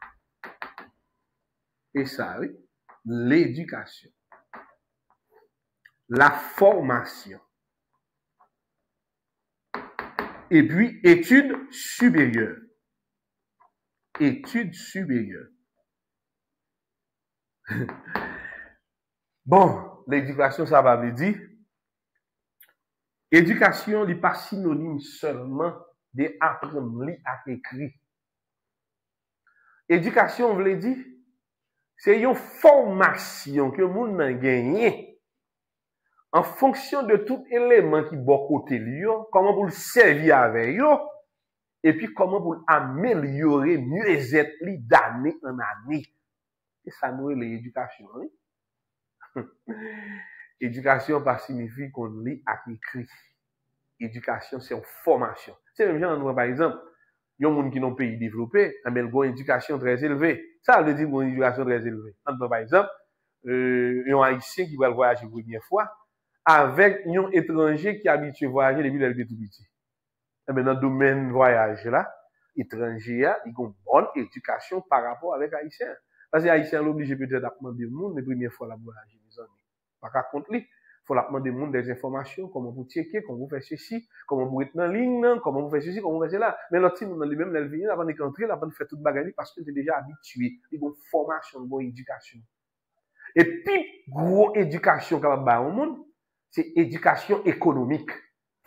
Et ça, oui, l'éducation. La formation. Et puis, études supérieures. Études supérieures. Bon, l'éducation, ça va me dire. Éducation n'est pas synonyme seulement d'apprendre lire à écrire. Éducation, veut dire, c'est une formation que moun nan gagné en fonction de tout élément qui bon côté lui, comment pour le servir avec yo, et puis comment pour améliorer mieux-être li d'année en année. Et ça nous est l'éducation. Hein? Éducation pas signifie qu'on lit à écrit. Éducation, c'est une formation. C'est même genre, par exemple, il y a des gens qui n'ont pas pays développé, mais ils ont une éducation très élevée. Ça veut dire qu'ils ont une éducation très élevée. Par exemple, un Haïtien qui va voyager pour la première fois, avec un étranger qui est habitué à voyager depuis qu'il était tout petit. Et dans le domaine voyage là, étranger, il a une bonne éducation par rapport avec Haïtien. Parce que Haïtien l'oblige peut-être à demander au monde, les premières fois la voyager, mes amis. Pas contre lui. Il faut demander au monde des informations, comment vous checker, comment vous faites ceci, comment vous êtes dans la ligne, comment vous faites ceci, comment vous faites cela. Mais l'autre, dans lui-même, il vient avant d'entrer, avant de faire toute bagarre, parce que c'est déjà habitué. Il a une formation, une bonne éducation. Et puis, gros éducation qu'on va au monde, c'est éducation économique.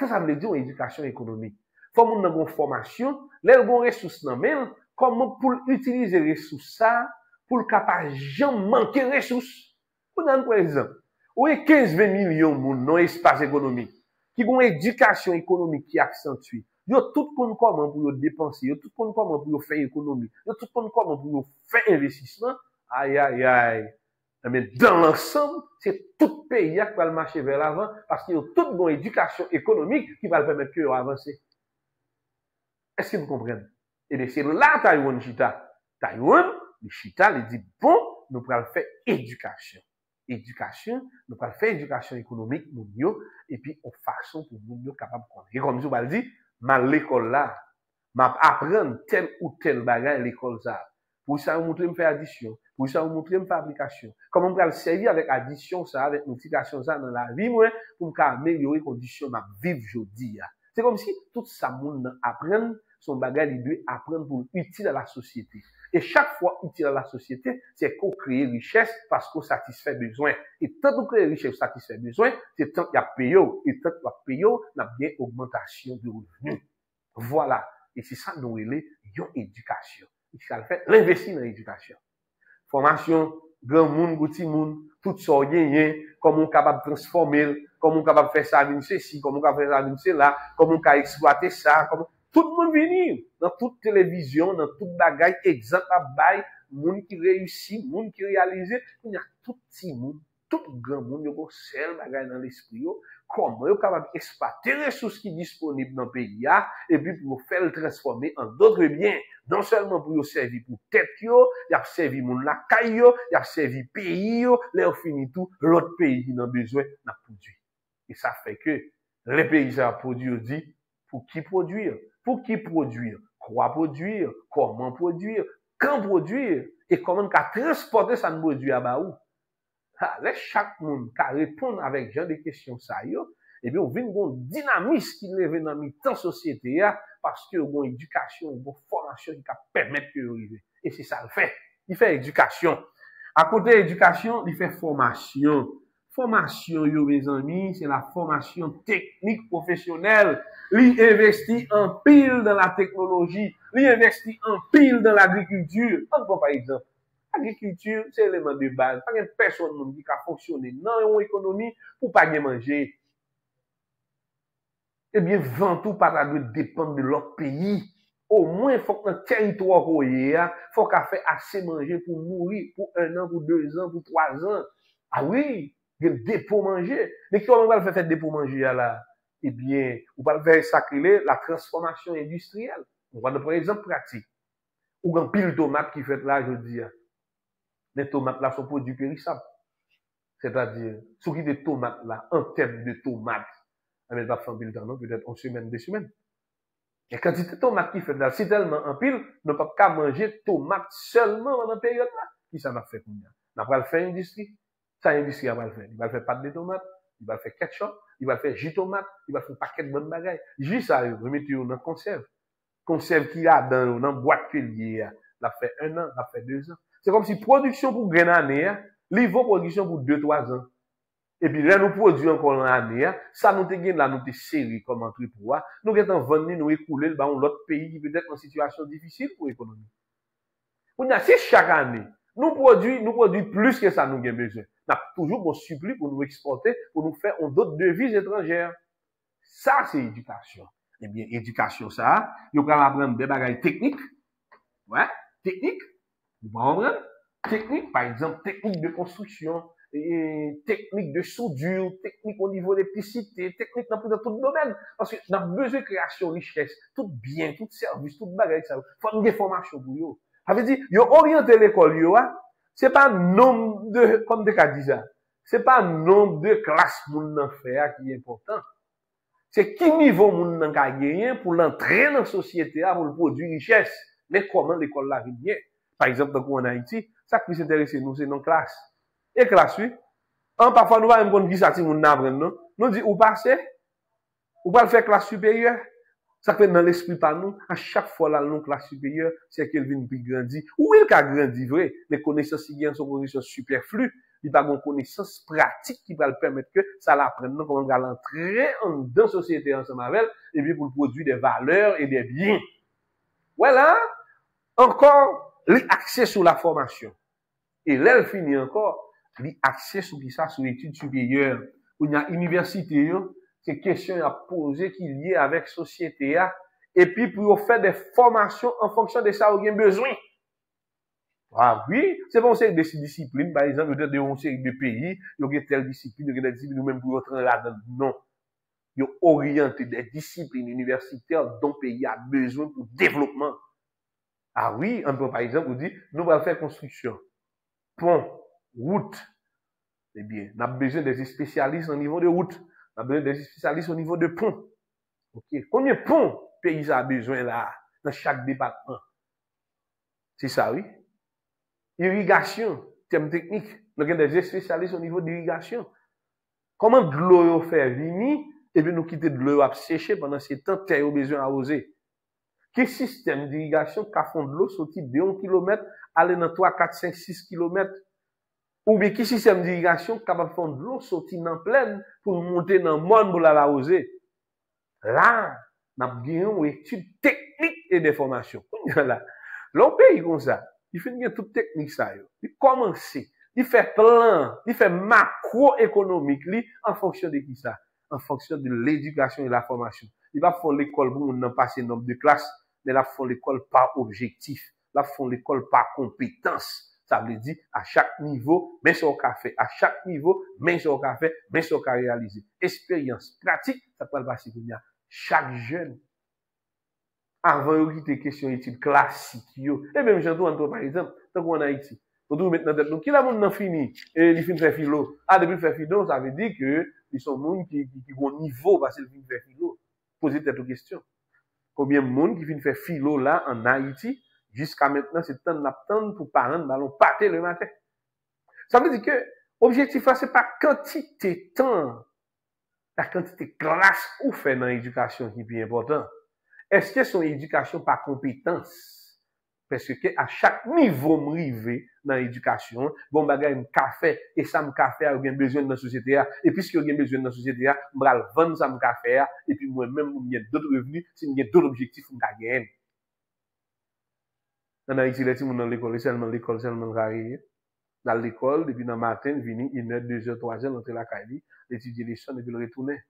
Ça veut dire éducation économique. Faut moun nan gon formation, lè gon ressources nan men, comment pour utiliser ressources ça pour le capable jamais manquer ressources. Par exemple, ou 15-20 millions moun dans espace économique qui gon éducation économique qui accentue. Yo tout connait comment pour dépenser, yo tout connait comment pour faire économie, yo tout connait comment pour faire investissement. Aïe aïe aïe. Mais dans l'ensemble, c'est tout pays qui va marcher vers l'avant parce qu'il y a toute bonne éducation économique qui va le permettre d'avancer. Est-ce que vous comprenez? Et bien, c'est là Taïwan Chita. Taïwan, le Chita, il dit, bon, nous allons faire éducation. Éducation, nous allons faire éducation économique, et puis, en façon pour nous capable de comprendre. Et comme je vous l'ai dit, l'école là, apprendre tel ou tel bagage à l'école ça. Pour ça, vous montrez me faire addition. Pour ça, vous montrez me faire application. Comment on peut le servir avec addition ça, avec multiplication ça dans la vie, moi, pour améliorer les conditions de ma vie aujourd'hui. C'est comme si tout ça, monde apprend, son bagage, il doit apprendre pour utile à la société. Et chaque fois utile à la société, c'est qu'on crée richesse parce qu'on satisfait besoin. Et tant qu'on crée richesse, satisfait besoin, c'est tant qu'il y a payé. Et tant qu'il y a payé, on a bien augmentation de revenus. Voilà. Et c'est ça, nous, il est une éducation. Et ça le fait, l'investir dans l'éducation. Formation, grand monde, petit monde, tout ça, comment on est capable de transformer, comment on est capable de faire ça avec ceci, comment on est capable de faire ça avec cela, comment on peut exploiter ça, comment, tout le monde vient, dans toute télévision, dans toute bagaille, exemple à bail, monde qui réussit, monde qui réalise, il y a tout petit monde, tout grand monde, il y a un seul bagaille dans l'esprit, comment on est capable d'exploiter les ressources qui sont disponibles dans le pays, et puis pour faire le transformer en d'autres biens, non seulement pour servir pour tête, il y a servi mon la caille, il y a servi pays, leur fini tout, l'autre pays qui n'a besoin n'a produit. Et ça fait que les pays ont produit, dit, pour qui produire? Pour qui produire? Quoi produire? Comment produire? Quand produire? Et comment transporter ça produit à Baou? Laisse chaque monde qui répond avec genre de questions ça et bien on vient une dynamisme qui lève dans la société parce que une éducation, une formation qui permet de arriver. Et c'est ça le fait. Il fait éducation. À côté de l'éducation, il fait formation. Formation, yo, mes amis, c'est la formation technique professionnelle. Il investit en pile dans la technologie. Il investit en pile dans l'agriculture. Par exemple, l'agriculture, c'est l'élément de base. Pas une personne qui a fonctionné dans une économie pour pas manger. eh bien, vent tout pas doit dépendre de l'autre pays. Au moins, il faut que le territoire qu'on y a, faut qu'on fait assez manger pour mourir, pour 1 an, pour 2 ans, pour 3 ans. Ah oui, il y a des dépôts manger. Mais comment on va faire des dépôts manger là? Eh bien, on va faire sacrer la transformation industrielle. On va prendre un exemple pratique. Ou un pile de tomates qui fait là, je dis, les tomates là sont produits périssables. C'est-à-dire, ce qui des tomates là, en tête de tomates, elle va faire un pile de temps, peut-être 1 semaine, 2 semaines. Et quand il y a tomate qui fait là, c'est tellement en pile, on ne peut pas manger tomate seulement dans la période là. Qui ça m'a fait pour nous? On va faire industrie. Ça, l'industrie va le faire. Il va faire pâte de tomate, il va faire ketchup, il va faire jus tomate, il va faire un paquet de bonnes bagailles. Jus ça, remettez dans conserve. Conserve qu'il y a dans boîte pilier, ça fait 1 an, ça fait 2 ans. C'est comme si production pour une année, livre production pour 2-3 ans. Et puis là, nous produisons encore l'année, ça nous te gagne là, nous te série comme entrepôt. Nous avons vendu, nous écouler dans l'autre pays qui peut être en situation difficile pour l'économie. C'est chaque année. Nous produisons plus que ça nous avons besoin. Nous avons toujours un suppli pour nous exporter, pour nous faire d'autres devises étrangères. Ça, c'est éducation. Eh bien, éducation, ça, nous allons apprendre des bagages techniques. Ouais, techniques. Vous comprenez? Technique, par exemple, technique de construction, technique de soudure, technique au niveau des piscités, technique dans tout le domaine. Parce que nous avons besoin de création, richesse, tout bien, tout service, tout bagage, ça. Il faut une formation pour eux. Ça veut dire, ils ont orienté l'école, c'est pas un nombre de, comme des cas disent, c'est pas un nombre de classes moun nan fait qui est important. C'est qui niveau moun nan ka gagner pour l'entrer dans la société, pour le produire richesse. Mais comment l'école la vient? Par exemple, en Haïti, ça qui s'intéresse nous, c'est nos classes. Et classe, oui. Parfois, nous allons me dire ça, si nous n'apprenons, nous disons, ou passer, ou pas le faire classe supérieure. Ça fait dans l'esprit par nous, à chaque fois là, nous, classe supérieure, c'est qu'elle vient plus grandir. Ou il a grandi, vrai. Les connaissances qui sont connaissances superflues, il n'y a pas de connaissances pratiques qui va le permettre que ça l'apprenne, comment on va l'entrer dans la société ensemble avec elle, et puis pour produire des valeurs et des biens. Voilà. Encore, l'accès sur la formation. Et là, elle finit encore, l'accès sur ça, sur l'étude supérieure. Où il y a université, c'est question à poser qui est liée avec la société. Et puis, pour faire des formations en fonction de ça, où il y a besoin. Ah oui, c'est bon, c'est des disciplines, par exemple, peut-être une série de pays, il y a telle discipline, il y a des disciplines, nous-mêmes, pour entrer là-dedans. Non. Il y a orienté des disciplines universitaires dont le pays a besoin pour le développement. Ah oui, on peut, par exemple, vous dire, nous allons faire construction. Pont, route. Eh bien, on a besoin des spécialistes au niveau de route. On a besoin des spécialistes au niveau de pont. OK. Combien de ponts le pays a besoin là, dans chaque département? C'est ça, oui. Irrigation, thème technique. Nous avons des spécialistes au niveau d'irrigation. Comment de l'eau faire venir, et puis nous quitter de l'eau à sécher pendant ces temps, terre besoin d'arroser. Quel système d'irrigation qui font de l'eau sortir de 1 km, aller dans 3, 4, 5, 6 km? Ou bien quel système d'irrigation capable de faire de l'eau sortir dans plaine pour monter dans le monde pour l'arroser? Là, nous avons une étude technique et des formations. Là, l'on paye comme ça. Il fait une toute technique ça. Il commence, il fait plan, il fait macroéconomique en fonction de qui ça? En fonction de l'éducation et la formation. Il va faire l'école pour nous passer nombre de classes, mais là, font l'école par objectif. Là, font l'école par compétence. Ça veut dire, à chaque niveau, mais sur le café. À chaque niveau, mais sur le café, mais sur le café réalisé. Expérience pratique, ça peut le passer pour nous. Chaque jeune, avant de quitter question études classiques, et même j'entends, par exemple, tant qu'on a Haïti, pour nous mettre dans tête, qui la monde fini, et il finit faire philo. Ah, depuis faire philo, ça veut dire que, ils sont monde qui ont un niveau parce qu'ils finissent faire philo. Posez cette question. Combien de monde qui finit faire philo là, en Haïti, jusqu'à maintenant, c'est temps d'attendre pour parents ballon pâté le matin. Ça veut dire que, objectif là, c'est pas quantité de temps, la quantité de classe ou fait dans l'éducation qui est plus important. Est-ce que son éducation par compétence? Parce que à chaque niveau m'rivé dans l'éducation, bon bagay m'café et ça m'café a besoin dans la société et puisque a besoin dans la société, m'bral vendre ça m'café et puis moi-même m'y d'autres revenus, si m'y d'autres objectifs m'gagner. Dans Haïti, les gens dans l'école, seulement carré. Dans l'école, depuis le matin, venir 1h, 2h, 3h, entrer la caille, étudier les sons et puis le retourner.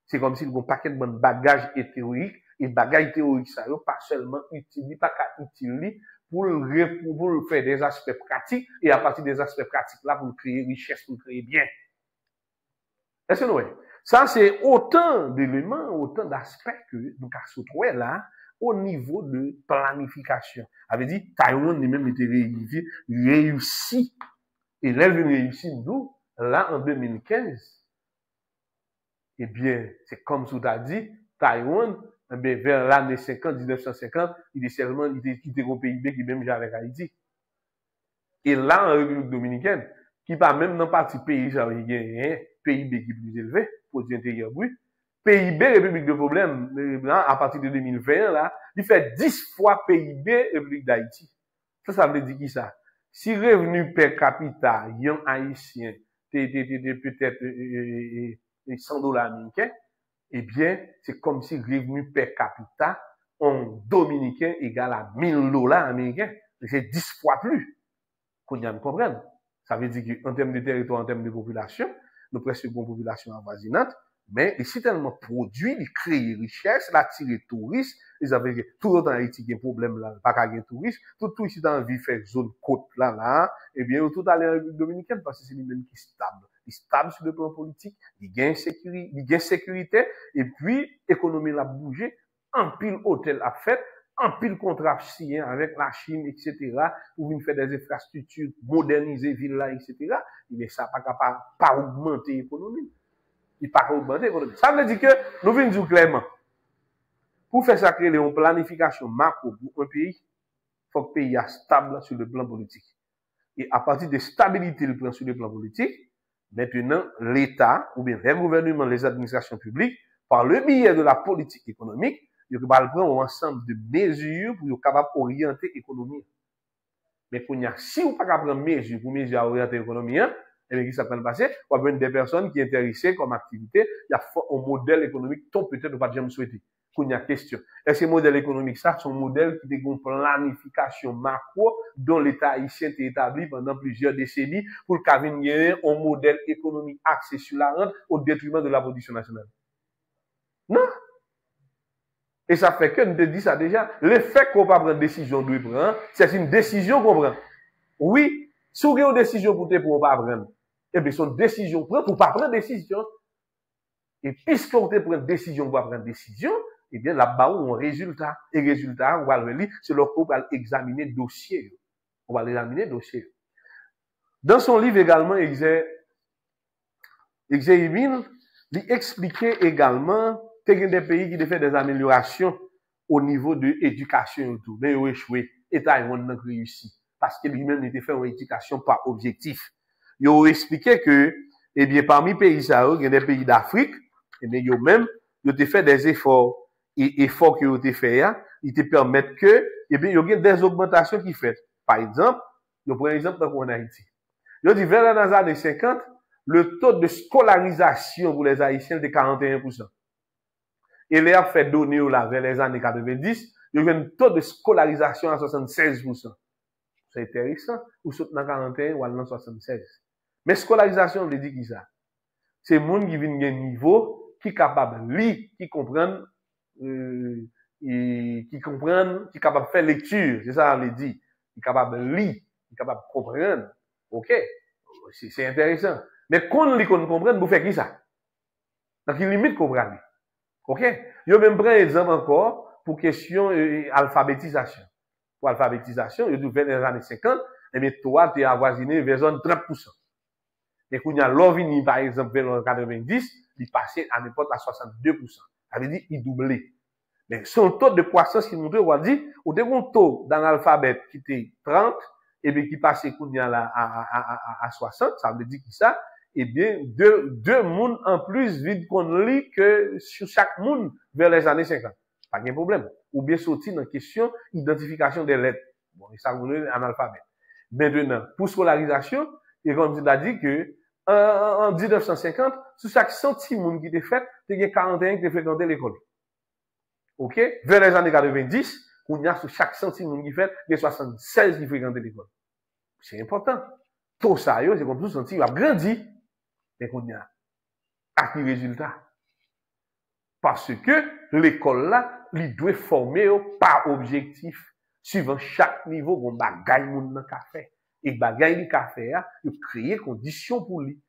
C'est comme s'il y a un paquet de bagages théoriques, et bagages théoriques, ça, pas seulement utile, pas qu'à utile pour faire des aspects pratiques, et à partir des aspects pratiques là, pour créer richesse, pour créer bien. Est-ce que nous voyez? Ça, c'est autant d'éléments, autant d'aspects que nous avons trouvé là, au niveau de planification. Avait dit, Taïwan lui-même était réussi. Et là, il réussit d'où? Là, en 2015. Eh bien, c'est comme tu as dit, Taïwan, eh bien, vers l'année 50, 1950, il était seulement, il était au PIB qui même avec Haïti. Et là, en République Dominicaine, qui pas même dans partie pays, ça veut dire, PIB qui est plus élevé, produit intérieur brut. PIB, République de problème, à partir de 2020, là, il fait 10 fois PIB, République d'Haïti. Ça veut dire qui ça? Si revenu per capita, yon haïtien, peut-être, $100 américains, eh bien, c'est comme si revenu per capita, en dominicain égale à $1000 américains. C'est 10 fois plus. Qu'on y a comprendre. Ça veut dire qu'en termes de territoire, en termes de population, nous presque une population avoisinante, mais ici tellement produit, il crée richesse, il attire touristes, ils avaient tout autant Haïti qui a un problème là, pas qu'à touristes, tout ici dans la vie fait zone côte là, et bien, tout aller en République Dominicaine parce que c'est lui-même qui est stable. Il est stable sur le plan politique, il gagne sécurité, et puis, économie l'a bougé, en pile hôtel a fait, en pile contrat signé avec la Chine, etc., pour venir faire des infrastructures, moderniser ville là, etc., mais ça n'a pas augmenter l'économie. Il pas augmenter l'économie. Ça veut dire que, nous venons dire clairement, pour faire ça, créer une planification macro pour un pays, il faut que le pays soit stable sur le plan politique. Et à partir de stabilité le plan sur le plan politique, maintenant, l'État, ou bien les gouvernements, les administrations publiques, par le biais de la politique économique, ils vont prendre un ensemble de mesures pour être capable d'orienter l'économie. Mais si vous ne pouvez pas prendre mesures pour orienter l'économie, et bien, qui ça peut passer? On va des personnes qui sont intéressées comme activité, il y a un modèle économique dont peut-être pas jamais souhaité. Qu'on y a question. Est-ce que ce modèle économique, ça, c'est un modèle qui est une planification macro dont l'État haïtien est établi pendant plusieurs décennies pour qu'il y ait un modèle économique axé sur la rente au détriment de la production nationale? Non. Et ça fait que, nous te dit ça déjà, le fait qu'on va prendre une décision de prendre, c'est une décision qu'on prend. Oui, si vous avez une décision pour ne pas prendre, eh bien, c'est une décision pour ne pas prendre décision. Et puisqu'on te prend une décision pour prendre décision, eh bien, là-bas, on a un résultat. Et résultat, on va le lire, c'est là qu'on va examiner le dossier. On va l'examiner le dossier. Dans son livre également, Exéimine, il expliquait également qu'il y a des pays qui ont fait des améliorations au niveau de l'éducation et tout. Mais ils ont échoué. Et Taïwan n'a réussi. Parce que lui-même, il a fait une éducation par objectif. Ils ont expliqué que, eh bien, parmi les pays, il y a des pays d'Afrique, eh bien, ils ont fait des efforts. Et efforts qu'ils ont fait, ils te permettent que, eh bien, il y a des augmentations qui fait. Par exemple, je prends un exemple en Haïti. Ils ont dit, vers les années 50, le taux de scolarisation pour les Haïtiens était 41%. Et les a fait donner là, vers les années 90, il y a un taux de scolarisation à 76%. C'est intéressant. Ou saute dans 41 ou dans 76. Mais scolarisation, veut dire qui ça? C'est le monde qui vient d'un niveau, qui est capable de lire, qui comprend, qui est capable de faire lecture. C'est ça, on veut dire. Qui est capable de lire, qui est capable de comprendre. OK? C'est intéressant. Mais quand on comprend, vous faites qui ça? Donc, il limite comprendre. OK? Je vais même prendre un exemple encore pour question alphabétisation. Pour alphabétisation, il y a les années 50, et bien, toi, tu es avoisiné vers 30%. Et quand il y a l'ovini, par exemple, vers 90, il passait à n'importe à 62%. Ça veut dire, il doublait. Mais son taux de croissance qui montre, on va dire, au début, taux dans l'alphabet qui était 30, et bien, qui passait à 60, ça veut dire que ça, eh bien, deux mondes en plus vide qu'on lit que sur chaque monde vers les années 50. Pas de problème. Ou bien sortir dans la question identification des lettres. Bon, ça vous en alphabet. Maintenant, pour scolarisation, et comme tu as dit que, en 1950, sur chaque 100 monde qui était fait, il y a 41 qui fréquenté l'école. OK? Vers les années 90, on y a sur chaque 100 monde qui fait, il y a 76 qui fréquentent l'école. C'est important. Tout ça, c'est comme tout senti, il a grandi. Et qu'on y a acquis résultat. Parce que l'école là, il doit former par objectif. Suivant chaque niveau, on bagaille moun nan ka fait. Et bagaille li ka fait, il créer conditions pour lui.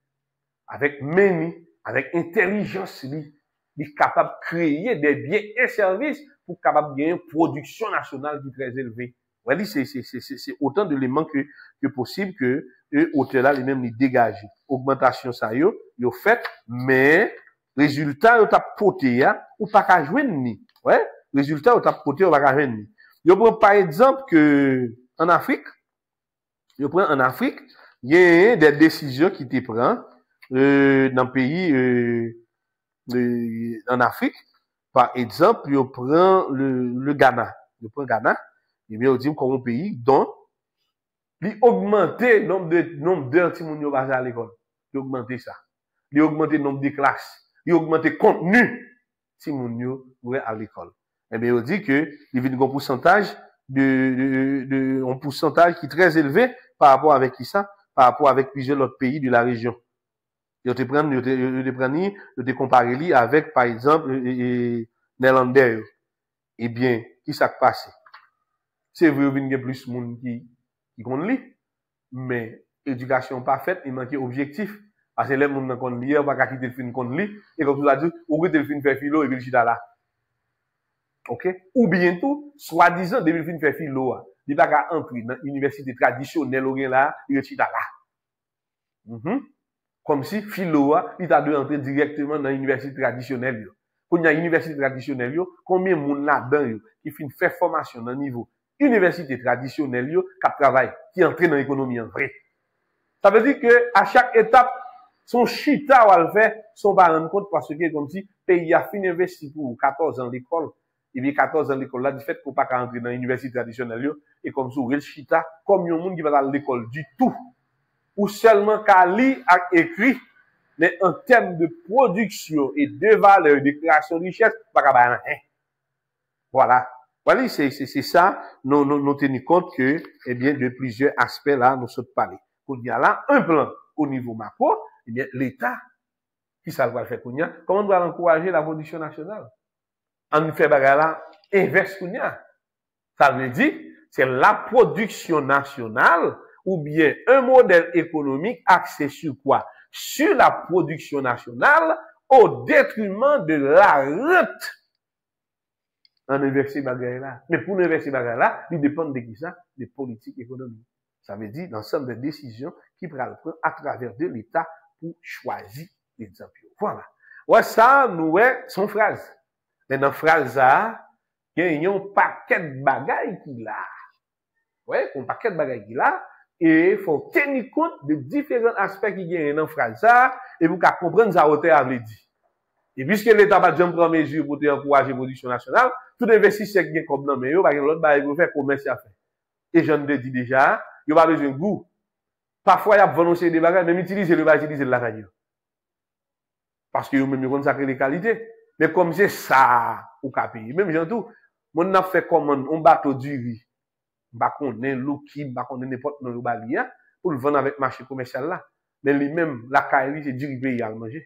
Avec meni, avec intelligence, il est capable de créer des biens et services pour capable de gagner une production nationale qui est très élevée. Ouais, c'est autant d'éléments que possible que l'auteur là lui-même il dégage. Augmentation ça yo fait, mais résultat yo t'a porté ou pas qu'à joindre ni. Ouais, résultat yo t'a porté ou pas qu'à joindre ni. Yo prend par exemple que en Afrique, il y a des décisions qui te prend dans le pays en Afrique. Par exemple, il prend le Ghana. Il prend Ghana, et bien, on dit comme un pays dont il augmente le nombre d'heures qui sont à l'école. Il augmente ça. Il augmente le nombre de classes. Il augmente le contenu qui sont à l'école. Et bien, on dit que il y a un pourcentage un pourcentage qui est très élevé par rapport avec qui ça? Par rapport avec plusieurs autres pays de la région. Yo te comparer avec, par exemple, néerlandais. Eh bien, qui s'est passé? C'est vrai, il y a plus de monde qui compte li, mais éducation pas faite, il manque objectif. Parce que les gens qui compte li, on va pas quitter le film compte li, et comme tu l'as dit, ou quitter le film faire philo, et puis le chita là. Ok? Ou bien tout, soi-disant, depuis le film faire philo, il va pas entrer dans l'université traditionnelle, ou bien là, il chita là. Comme si philo, il t'a dû entrer directement dans l'université traditionnelle. Quand il y a une université traditionnelle, combien de monde là-dedans qui fait faire formation dans le niveau université traditionnelle qui travaille, qui entre dans l'économie en vrai. Ça veut dire que à chaque étape, son chita va le faire, son va rendre compte parce que comme si pays a fini investi pour 14 ans d'école, et bien 14 ans d'école là, du fait qu'on pas entrer dans l'université traditionnelle, et comme ça, le chita, comme il y a un monde qui va à l'école du tout, ou seulement qu'à lire et écrit, mais en termes de production et de valeur, de création de richesse, pas qu'à rien. Voilà. Voilà, c'est ça, nous tenons compte que, eh bien, de plusieurs aspects là, nous sommes parlés. Il y a là un plan au niveau macro, eh bien, l'État, qui ça va faire Kounia, comment on doit encourager la production nationale? On fait bagarre là, inverse Kounia. Ça veut dire, c'est la production nationale, ou bien un modèle économique axé sur quoi? Sur la production nationale, au détriment de la rente. En inverser bagaille là. Mais pour inverser bagaille là, il dépend de qui ça? Des politiques économiques. Ça veut dire l'ensemble des décisions qui prennent à travers de l'État pour choisir les emplois. Voilà. Ouais, ça, nous, son phrase. Mais dans phrase là, il y a un paquet de bagailles qui là. Ouais, un paquet de bagailles qui là. Et il faut tenir compte de différents aspects qui y a dans phrase là, et vous comprendre ça au terme dit. Et puisque l'État va jamais prendre mesure pour encourager la production nationale, tout investisseur qui est comme non, mais il va l'autre bail pour faire commerce à faire. Et je ne dis déjà, il va besoin de goût. Parfois, il y a volonté des bagages, même utiliser le va utiliser la radio. Parce que même ils sacré les qualités. Mais comme c'est ça, ou qu'à payer. Même j'ai tout, mon a fait commande, un bateau du riz. Bah qu'on est l'ouki, bah qu'on est n'importe dans le balia, pour le vendre avec marché commercial là. Mais lui-même, la caille, c'est du riz payé à manger.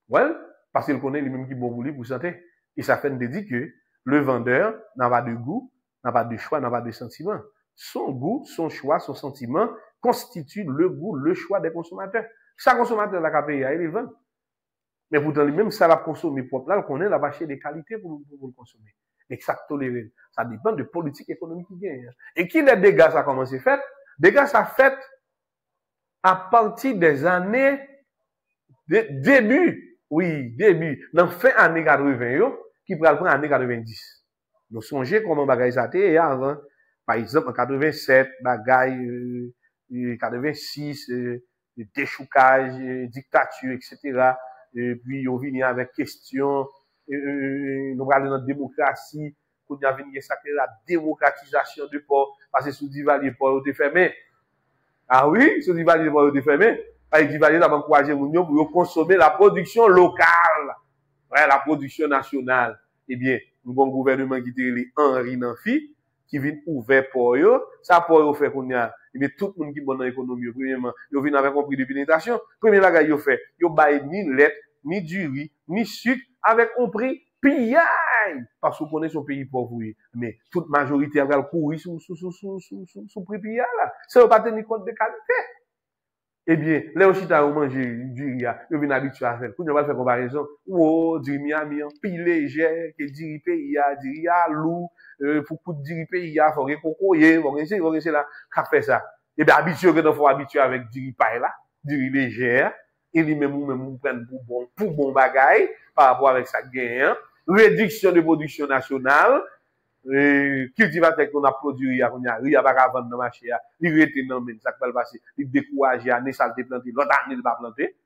Ouais, parce qu'il connaît lui-même qui bon pour lui pour santé. Et ça fait de dire que le vendeur n'a pas de goût, n'a pas de choix, n'a pas de sentiment. Son goût, son choix, son sentiment constituent le goût, le choix des consommateurs. Chaque consommateur la payer, il vend. Mais pourtant lui-même, ça va consommer propre là, il connaît la vache des qualités pour le consommer. Et ça toléré. Ça dépend de politique économique qui gagne. Et qui les dégâts ça commence à faire? Dégâts ça fait à partir des années début. Oui, début. Dans fin année 80, qui pourra le prendre année 90. Nous songez comment bagaille ça était avant. Par exemple, en 87, bagaille, 86, déchoucage, dictature, etc. Et puis, on vient avec question, nous parlons de notre démocratie, qu'on a venu sacrer la démocratisation du port, parce que sous Duvalier, port était fermé. Ah oui, sous Duvalier, port était fermé. Avec Duvalier, nous avons encouragé l'Union pour consommer la production locale. Ouais, la production nationale. Eh bien, nous avons un gouvernement qui était Henri Nanfi, qui vient ouvert pour eux. Ça pour eux fait qu'on a, eh bien, tout le monde qui est bon dans l'économie, premièrement, ils viennent avec un prix de pénétration. Premier bagage, ils fait, ils baillent ni lettre, ni du riz, ni sucre, avec un prix pillage. Parce qu'on connaît son pays pauvre, oui. Mais toute majorité va courir sous prix pillage, là. Ça ne pas tenir compte de qualité. Eh bien, les Ochita ont mangé du riz, ils viennent habitués à faire. Pour ne pas faire comparaison, oh, du Miami, pile léger, que du pays, du riz à loup, pour du pays, il faut que cocoyer, faut que là, qu'a fait ça. Eh bien, habitué que nous faut habituer avec du riz paille là, du riz léger, et lui-même, nous prendre pour bon bagage, par rapport avec sa gain, réduction de production nationale, cultivateur qu'on a produit, il y a pas vendre dans le marché, il rete dans le ça va passer, il décourage, année ça le planter, l'autre année il va planter.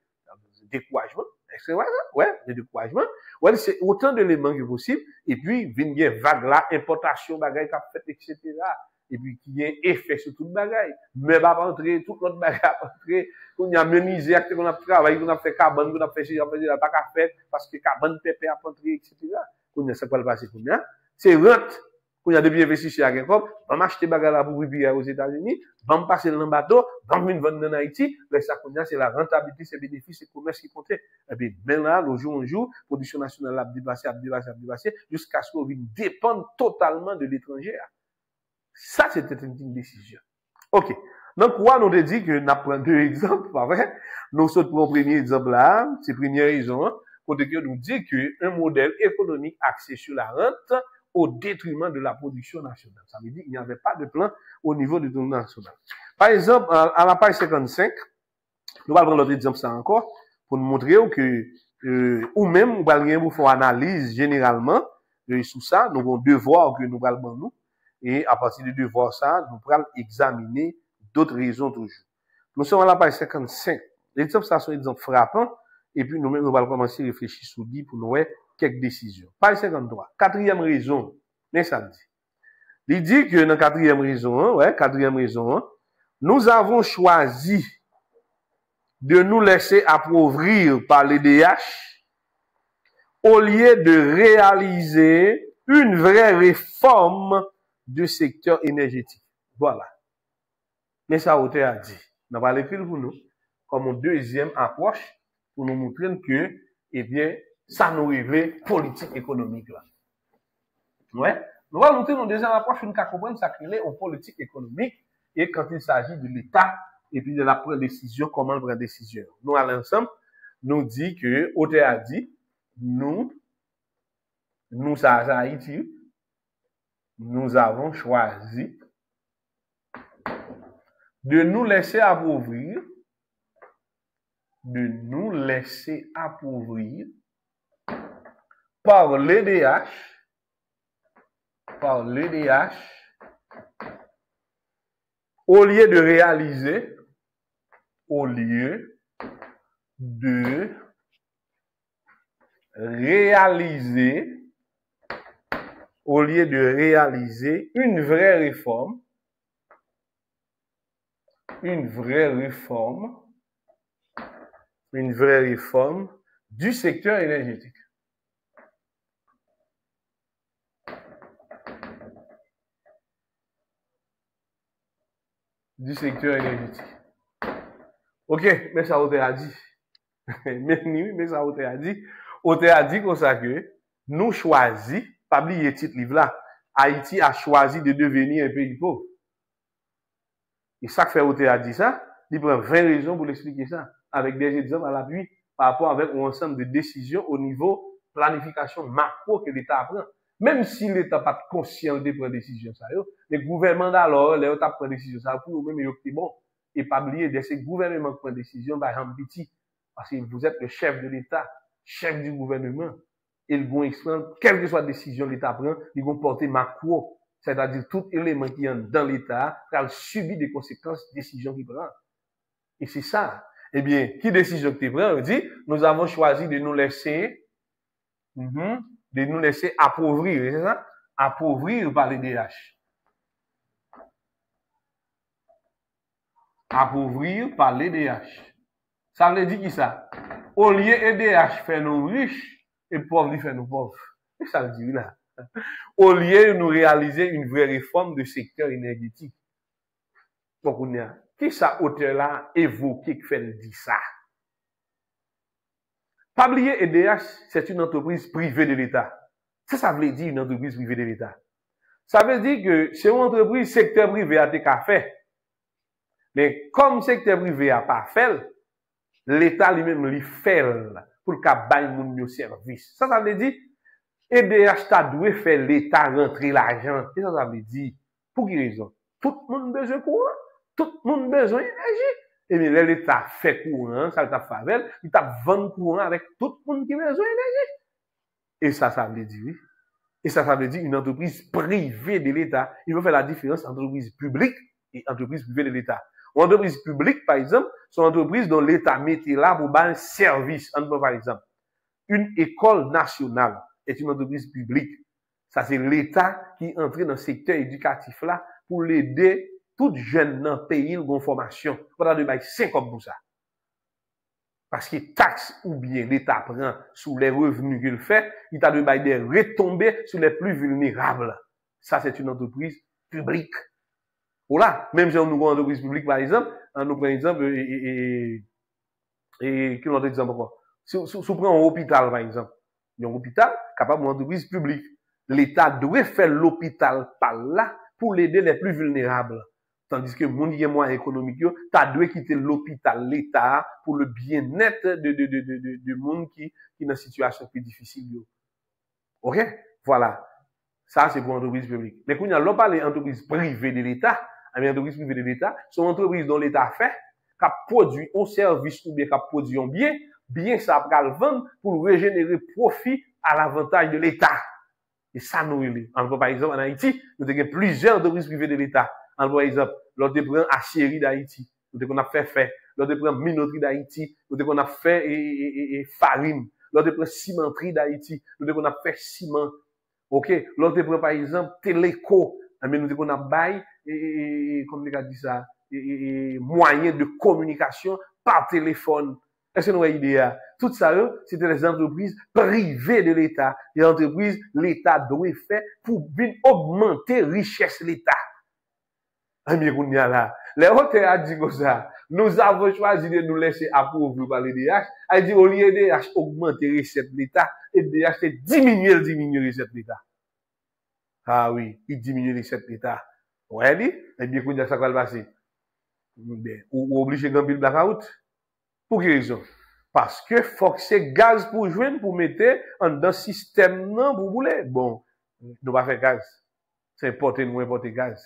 Découragement, c'est vrai ça? Ouais, le découragement. Ouais, c'est autant d'éléments que possible, et puis, vient une vague là, importation, bagaille, qu'a fait, etc. Et puis, qui y a un effet sur toute bagaille. Mais va pas entrer, toute l'autre bagaille va entrer, qu'on a menisé, qu'on a travaillé, qu'on a fait carbone, qu'on a fait, pas qu'à faire, parce que carbone, pépé, a entrer, etc. Qu'on a, ça va passer, qu'on a. C'est rente. Quand il y a des investisseurs à Genkom, on va acheter bagarre pour vivre aux États-Unis, on va passer dans le bateau, on va vendre en Haïti, mais ça, c'est la rentabilité, c'est le bénéfice, c'est le commerce qui compte. Et puis, ben là, le jour en jour, production nationale a dépassé, jusqu'à ce qu'on dépende totalement de l'étranger. Ça, c'était une décision. OK. Donc, quoi, nous avons dit que nous prenons deux exemples, pas vrai? Nous sommes pour le premier exemple là, c'est la première raison, pour que nous dit qu'un modèle économique axé sur la rente, au détriment de la production nationale. Ça veut dire qu'il n'y avait pas de plan au niveau du domaine national. Par exemple, à la page 55, nous allons prendre l'autre exemple ça encore, pour nous montrer que, ou même, nous allons faire une analyse généralement, sous ça, nous avons devoir que nous allons nous, et à partir du devoir ça, nous allons examiner d'autres raisons toujours. Nous sommes à la page 55. L'exemple, ça, c'est un exemple frappant, et puis nous-mêmes, nous allons commencer à réfléchir sur lui pour nous voir quelques décisions. Page 53. Quatrième raison. Mais ça dit. Il dit que dans quatrième raison, nous avons choisi de nous laisser appauvrir par l'EDH au lieu de réaliser une vraie réforme du secteur énergétique. Voilà. Mais ça, auteur a dit. On va l'écrire pour nous comme une deuxième approche pour nous montrer que, eh bien, ça nous révèle politique économique là. Ouais. Nous allons montrer dans deuxième approche, nous comprendre ça qu'il est en politique économique et quand il s'agit de l'État et puis de la prendre décision, comment prendre décision. Nous, à l'ensemble, nous dit que, auteur a dit, nous, à Haïti, nous avons choisi de nous laisser appauvrir, par l'EDH, au lieu de réaliser une vraie réforme du secteur énergétique. OK, mais ça, auteur a dit. mais ça, auteur a dit. Auteur a dit comme ça que nous choisissons, pas oublier le titre livre là, Haïti a choisi de devenir un pays pauvre. Et ça que fait auteur a dit ça, il prend 20 raisons pour l'expliquer ça, avec des exemples à l'appui, par rapport avec un ensemble de décisions au niveau planification macro que l'État prend. Même si l'État n'est pas conscient de prendre des décisions, le gouvernement d'alors, l'État prend des décisions, ça pour nous-mêmes, c'est bon. Et pas oublier de ces gouvernements qui prennent des décisions, par exemple, petit, parce que vous êtes le chef de l'État, chef du gouvernement, et ils vont exprendre, quelle que soit la décision que l'État prend, ils vont porter macro, c'est-à-dire tout élément qui est dans l'État, car subit des conséquences des décisions qu'il prend. Et c'est ça. Eh bien, qui décision que tu prends? On dit, nous avons choisi de nous laisser, appauvrir, c'est ça? Appauvrir par l'EDH. Appauvrir par l'EDH. Ça veut dire qui ça? Au lieu EDH fait nous riches, et pauvres fait nous pauvres. C'est ça veut dire là. Au lieu de nous réaliser une vraie réforme du secteur énergétique. Donc, on a, qui ça auteur là évoqué qui fait dire ça? Pas oublier, EDH, c'est une entreprise privée de l'État. Ça veut dire une entreprise privée de l'État. Ça veut dire que c'est une entreprise secteur privé à tes fait. Mais comme secteur privé a pas fait, l'État lui-même lui fait pour le cas bail mon service. Ça veut dire EDH t'a dû faire l'État rentrer l'argent. Et ça veut dire pour quelle raison? Tout le monde a besoin de courant, tout le monde a besoin d'énergie. Et bien l'État fait courant, ça t'a fait, il t'a vendu courant avec tout le monde qui a besoin d'énergie. Et ça veut dire oui. Et ça veut dire une entreprise privée de l'État. Il faut faire la différence entre entreprise publique et entreprise privée de l'État. Une entreprise publique, par exemple, c'est une entreprise dont l'État mettait là pour un service. Par exemple, une école nationale est une entreprise publique. Ça, c'est l'État qui entre dans le secteur éducatif là pour l'aider tout jeune dans le pays en formation. On a de bail 5 ans pour ça. Parce que taxe ou bien l'État prend sur les revenus qu'il fait, il a de bail des retombées sur les plus vulnérables. Ça, c'est une entreprise publique. Voilà. Même si on nous voit une entreprise publique, par exemple, on nous prend exemple, quel autre exemple encore? Si on prend un hôpital, par exemple, il y a un hôpital capable d'une entreprise publique. L'État doit faire l'hôpital par là pour l'aider les plus vulnérables. Tandis que mon moyen économique, tu dois quitter l'hôpital, l'État, pour le bien-être de monde qui est dans une situation plus difficile. OK? Voilà. Ça, c'est pour l'entreprise publique. Mais quand on parle d'entreprise privée de l'État, l'entreprise privée de l'État, c'est une entreprise dont l'État fait, qui produit un service ou bien qui produit un bien ça va le vendre pour régénérer profit à l'avantage de l'État. Et ça, nous, par exemple, en Haïti, nous avons plusieurs entreprises privées de l'État. Par exemple, l'autre prend Achérie d'Haïti, nous avons fait, l'autre prend Minoterie d'Haïti, nous avons fait farine, l'autre prend Cimenterie d'Haïti, nous avons fait ciment. OK, l'autre prend par exemple Téléco, mais nous avons bail comme on a dit ça, moyens de communication par téléphone. Est-ce que nous avons idée? Tout ça, c'était les entreprises privées de l'État. Les entreprises, l'État doit faire pour augmenter la richesse de l'État. Ami Kounia là, les hôtels a dit comme ça, nous avons choisi de nous laisser appauvrir par l'EDH. Elle dit, au lieu d'EDH augmenter les recettes de l'État, l'EDH fait diminuer les recettes de l'État. Ah oui, il diminue les recettes de l'État. Ouais, dit, et bien Kounia, ça va le passer. Ou obligé de gagner le blackout. Pour quelle raison? Parce que faut que c'est gaz pour joindre, pour mettre dans le système, non, pour bouler. Bon, nous pas faire gaz. C'est importer, nous importer gaz.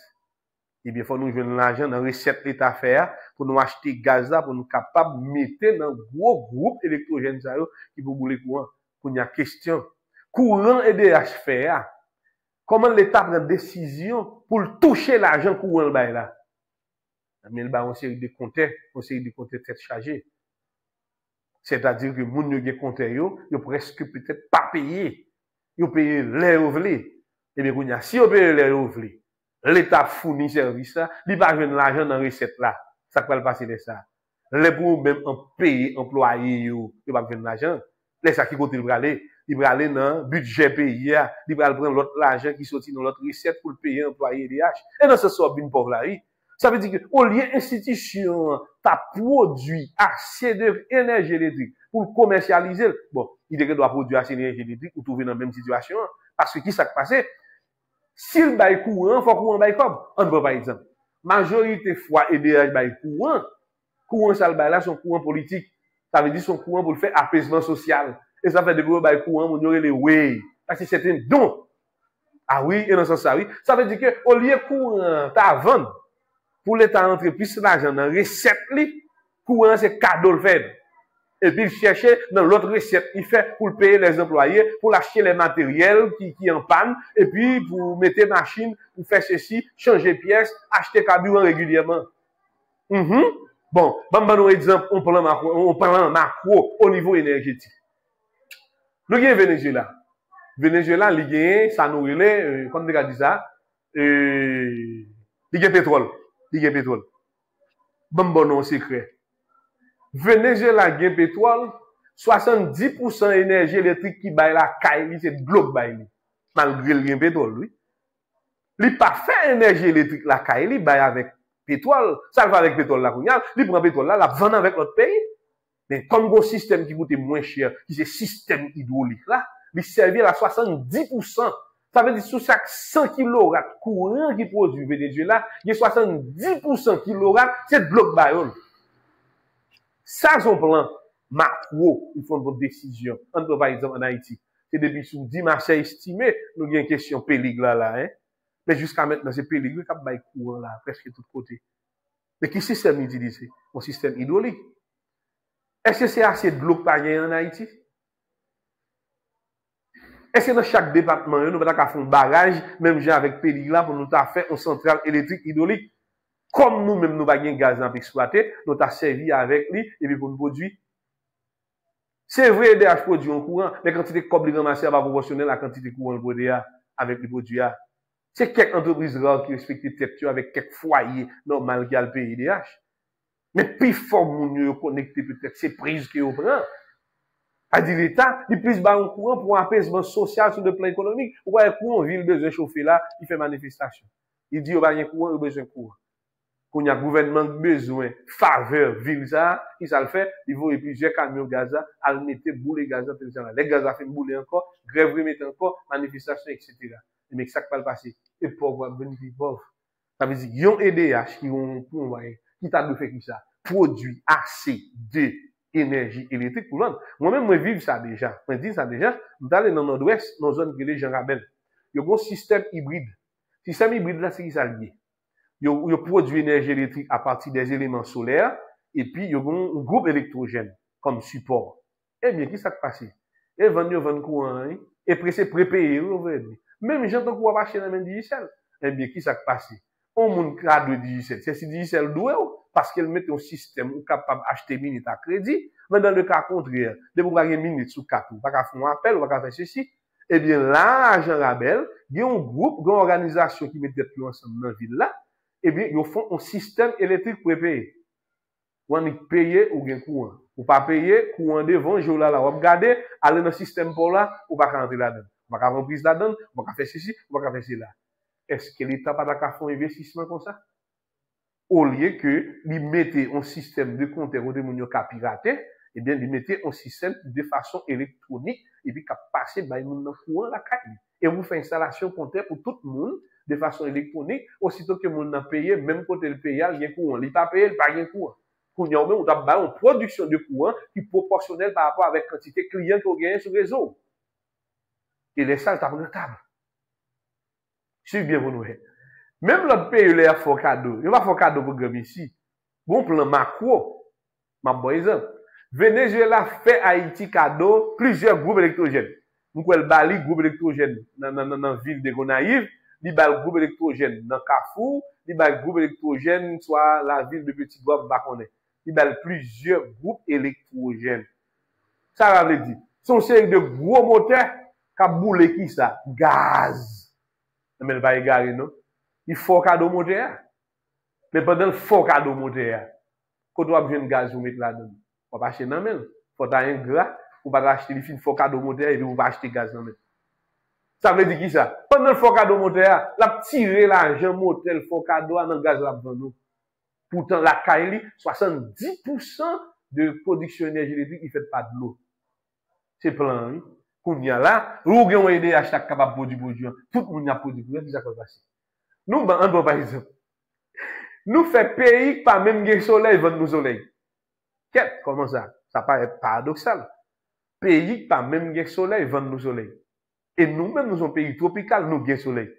Eh bien, il faut nous jouer l'argent dans la recette de l'État faire pour nous acheter gaz là, pour nous capables de mettre dans un gros groupe électrogène qui peut bouler courant. Pour une question. Courant EDH faire. Comment l'État prend décision pour toucher l'argent courant là? Mais il y a une série de compteurs, tête chargée. C'est-à-dire que les gens qui ont compté, ils presque peut-être pas payé. Ils payent les revenus. Et bien, si ils payent les revenus, l'État fournit service là, il va jouer l'argent dans la recette là. Ça peut passer de ça. Les pour même payer employés, ils va jouer l'argent. Les ça qui côté il va aller dans le budget pays, il va prendre l'autre l'argent qui sortit dans l'autre recette pour payer employés DH. Et dans ce sort une pauvre là. Ça veut dire que au lieu institution t'a produit assez d'énergie électrique pour commercialiser, bon, il doit produire assez d'énergie électrique pour trouver dans la même situation. Parce que qui s'est passé? S'il baille courant, faut courant baille comme. On peut par exemple. Majorité fois EDH baille courant ça le baille là son courant politique. Ça veut dire son courant pour le faire apaisement social. Et ça fait des gros baille courant on aurait les way. Parce que c'est un don. Ah oui, et dans ce sens oui, ça veut dire que au lieu courant ta vendre pour l'État entrer plus l'argent dans recette li, courant c'est cadeau le fait. Et puis, il cherchait dans l'autre recette, il fait pour payer les employés, pour acheter les matériels qui en panne, et puis pour mettre machine, pour faire ceci, changer pièces, acheter carburant régulièrement. Bon, un exemple, on prend macro au niveau énergétique. Nous avons Venezuela. Venezuela, il y a, ça nous relève, comme on dit ça, il y a pétrole. Bon secret. Venezuela a un pétrole, 70% d'énergie électrique qui baille la caille, c'est de l'eau baille. Malgré le pétrole, oui. Il pas fait énergie électrique la caille, il baille avec pétrole. Ça va avec pétrole là, il prend pétrole là, la vend avec l'autre pays. Mais comme un système qui coûte moins cher, qui c'est système hydraulique là, il servit à 70%. Ça veut dire que sur chaque 100 kg courant qui produit Venezuela, il y a 70% kg, c'est de bloc bayol. Ça, son plan macro, ils font votre décision. Entre par exemple en Haïti, c'est depuis sous 10 marchés estimés, nous avons une question pélig là, hein. Mais jusqu'à maintenant, c'est pélig qui a bail courant là, presque de tous côtés. Mais quel système utilisé? Un système hydraulique. Est-ce que c'est assez de l'eau en Haïti? Est-ce que dans chaque département, nous avons fait un barrage, même j'ai avec pélig là, pour nous faire une centrale électrique hydraulique? Comme nous-mêmes, nous n'avons pas de gaz à exploiter, nous avons servi avec lui, et puis pour nous produire. C'est vrai, DH produit en courant, mais la quantité de cob ramassée va proportionner à la quantité de courant produit avec les produits. C'est quelques entreprises rares qui respectent tête avec quelques foyers normal qui a le pays DH. Mais plus fort, nous connecter peut-être, c'est prise que vous prenez. A dit l'État, il plus bas en courant pour un apaisement social sur le plan économique. Ou pas, courant, ville besoin de chauffer là, il fait manifestation. Il dit, il y a un courant, il a besoin de courant. Quand il y a un gouvernement besoin, faveur, ville ça, il ça le fait, il faut plusieurs camions gaz, à le mettre bouler gaz, les gaz a fait bouler encore, grève remettre encore, manifestation, etc. Mais ça va le passer. Et pauvre, bénéfice pauvre. Ça veut dire, ils ont EDH qui ont, qui t'a fait qui ça? Produit assez d'énergie électrique pour l'homme. Moi-même, moi, vive ça déjà. Moi, dis ça déjà. Nous allons dans le nord-ouest, dans une zone que les gens rappellent. Il y a un système hybride. Système hybride, là, c'est qui ça lié? Il y a produit énergie électrique à partir des éléments solaires, et puis il y a un groupe électrogène comme support. Eh bien, qui ça se passe? Et vendre courant, et pressé prépayé, même j'entends qu'on va acheter dans le digital. Eh bien, qui ça se passe? On monde cadre digital. C'est si digital doit, parce qu'elle met un système où capable d'acheter minutes à crédit, mais dans le cas contraire, de vous gagner minutes sous 4, vous pas faire un appel, vous pas faire ceci. Eh bien, là, Jean Rabel, il y a un groupe, une organisation qui met des plus ensemble dans la ville là, eh bien, ils font un système électrique pour payer. Ou on paye ou gain courant. Ou pas payer, courant devant, je là, on va regarder, aller dans le système pour là, ou pas rentrer là-dedans. On va pas remplir là-dedans, on va faire ceci, on va faire cela. Est-ce que l'État n'a pas fait un investissement comme ça? Au lieu que, il mettait un système de compteur où des gens qui pirater, eh bien, il mettait un système de façon électronique, et puis, qui passe, bah, il y a courant la caille. Et vous faites installation compteur pour tout le monde, de façon électronique, aussitôt que mon a payé, même côté le payage, il y a courant. Il pas payé, il pas de courant. Qu'on y a même, on a une production de courant qui est proportionnelle par rapport avec la quantité de clients qu'on gagne sur le réseau. Et les salles, c'est rentable. C'est bien pour nous. Même l'autre pays, il y a un cadeau. Il y a un cadeau pour programme ici. Bon plan macro, ma bonne exemple. Venezuela fait Haïti cadeau plusieurs groupes électrogènes. Nous, le Bali, groupe électrogène dans la ville de Gonaïve. Il y a le groupe électrogène dans Carrefour, il y a le groupe électrogène soit la ville de Petit Bois, Baconnet. Il y a plusieurs groupes électrogènes. Ça veut dire, son série de gros moteurs qui a boulé qui ça? Gaz. Mais il va égarer, non? Il faut cadeau moteur. Mais pendant le fort cadeau moteur, quand on a besoin de gaz, vous mettez là-dedans. On va acheter dans le même. Faut avoir un gras, ou pas acheter le film fort cadeau moteur et puis vous va acheter gaz dans le même. Ça veut dire qui ça? Pendant le focado moteur, la tirer l'argent motel focado dans le gaz là nous. Pourtant, la Kaili, 70% de production d'énergie électrique, il fait pas de l'eau. C'est plein, oui. Qu'on y a là, où on a aidé à chaque capable de produire, tout le monde a produit, qu'est-ce qui va passer? Nous, par exemple, nous fait pays pas même guerre soleil, vendre nos soleil. Comment ça? Ça paraît paradoxal. Pays pas même guerre soleil, vendre nos soleil. Et nous-mêmes, nous sommes un pays tropical, nous avons soleil.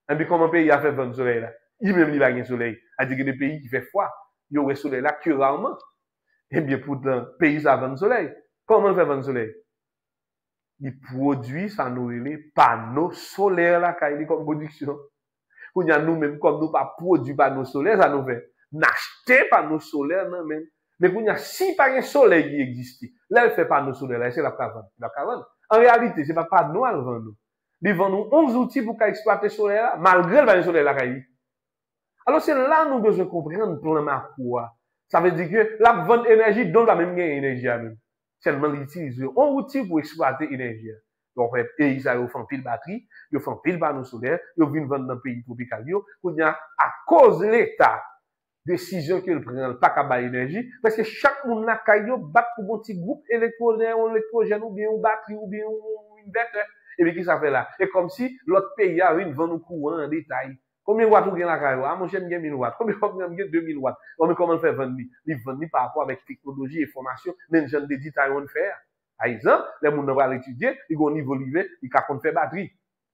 Et puis, comment un pays a fait vendre soleil là? Il même il a un soleil. C'est-à-dire que des pays qui fait froid, il y aurait soleil là que rarement. Eh bien, pourtant, le pays a vendre soleil. Comment on fait vendre soleil? Il produit, ça nous les panneaux solaires là, quand il est comme production. Quand nous-mêmes, comme nous pas produit panneaux solaires, ça nous fait n'acheter panneaux solaires, non, même. Mais quand il y a si pas un soleil qui existe, là, il fait panneaux solaires là, c'est la caverne. En réalité, ce n'est pas nous à le vendre. Ils vendent nous 11 outils pour exploiter le soleil là, malgré le soleil là. Alors, c'est là nous besoin de comprendre le plan macro. Ça veut dire que la vente énergie donne la même énergie à nous. Seulement, ils utilisent un outil pour exploiter l'énergie. Donc, ils font pile batterie, ils font pile panneau solaire, ils viennent vendre dans le pays tropical. À cause de l'État, décision qu'il prend, pas qu'à bas énergie, parce que chaque monde n'a qu'à battre pour un petit groupe électrogène, ou bien une batterie, ou bien un inverteur. Et puis, qui ça fait là? Et comme si l'autre pays a une vente au courant en détail. Combien de watts vous gagnez la caillou? Ah, mon cher, j'ai 1000 watts. Combien vous gagnez 2000 watts? Comment on fait vendre? Ils vendent par rapport avec technologie et formation, même gens de détails on faire. Par exemple, les gens vont l'étudier, ils vont niveau livré, ils vont faire batterie.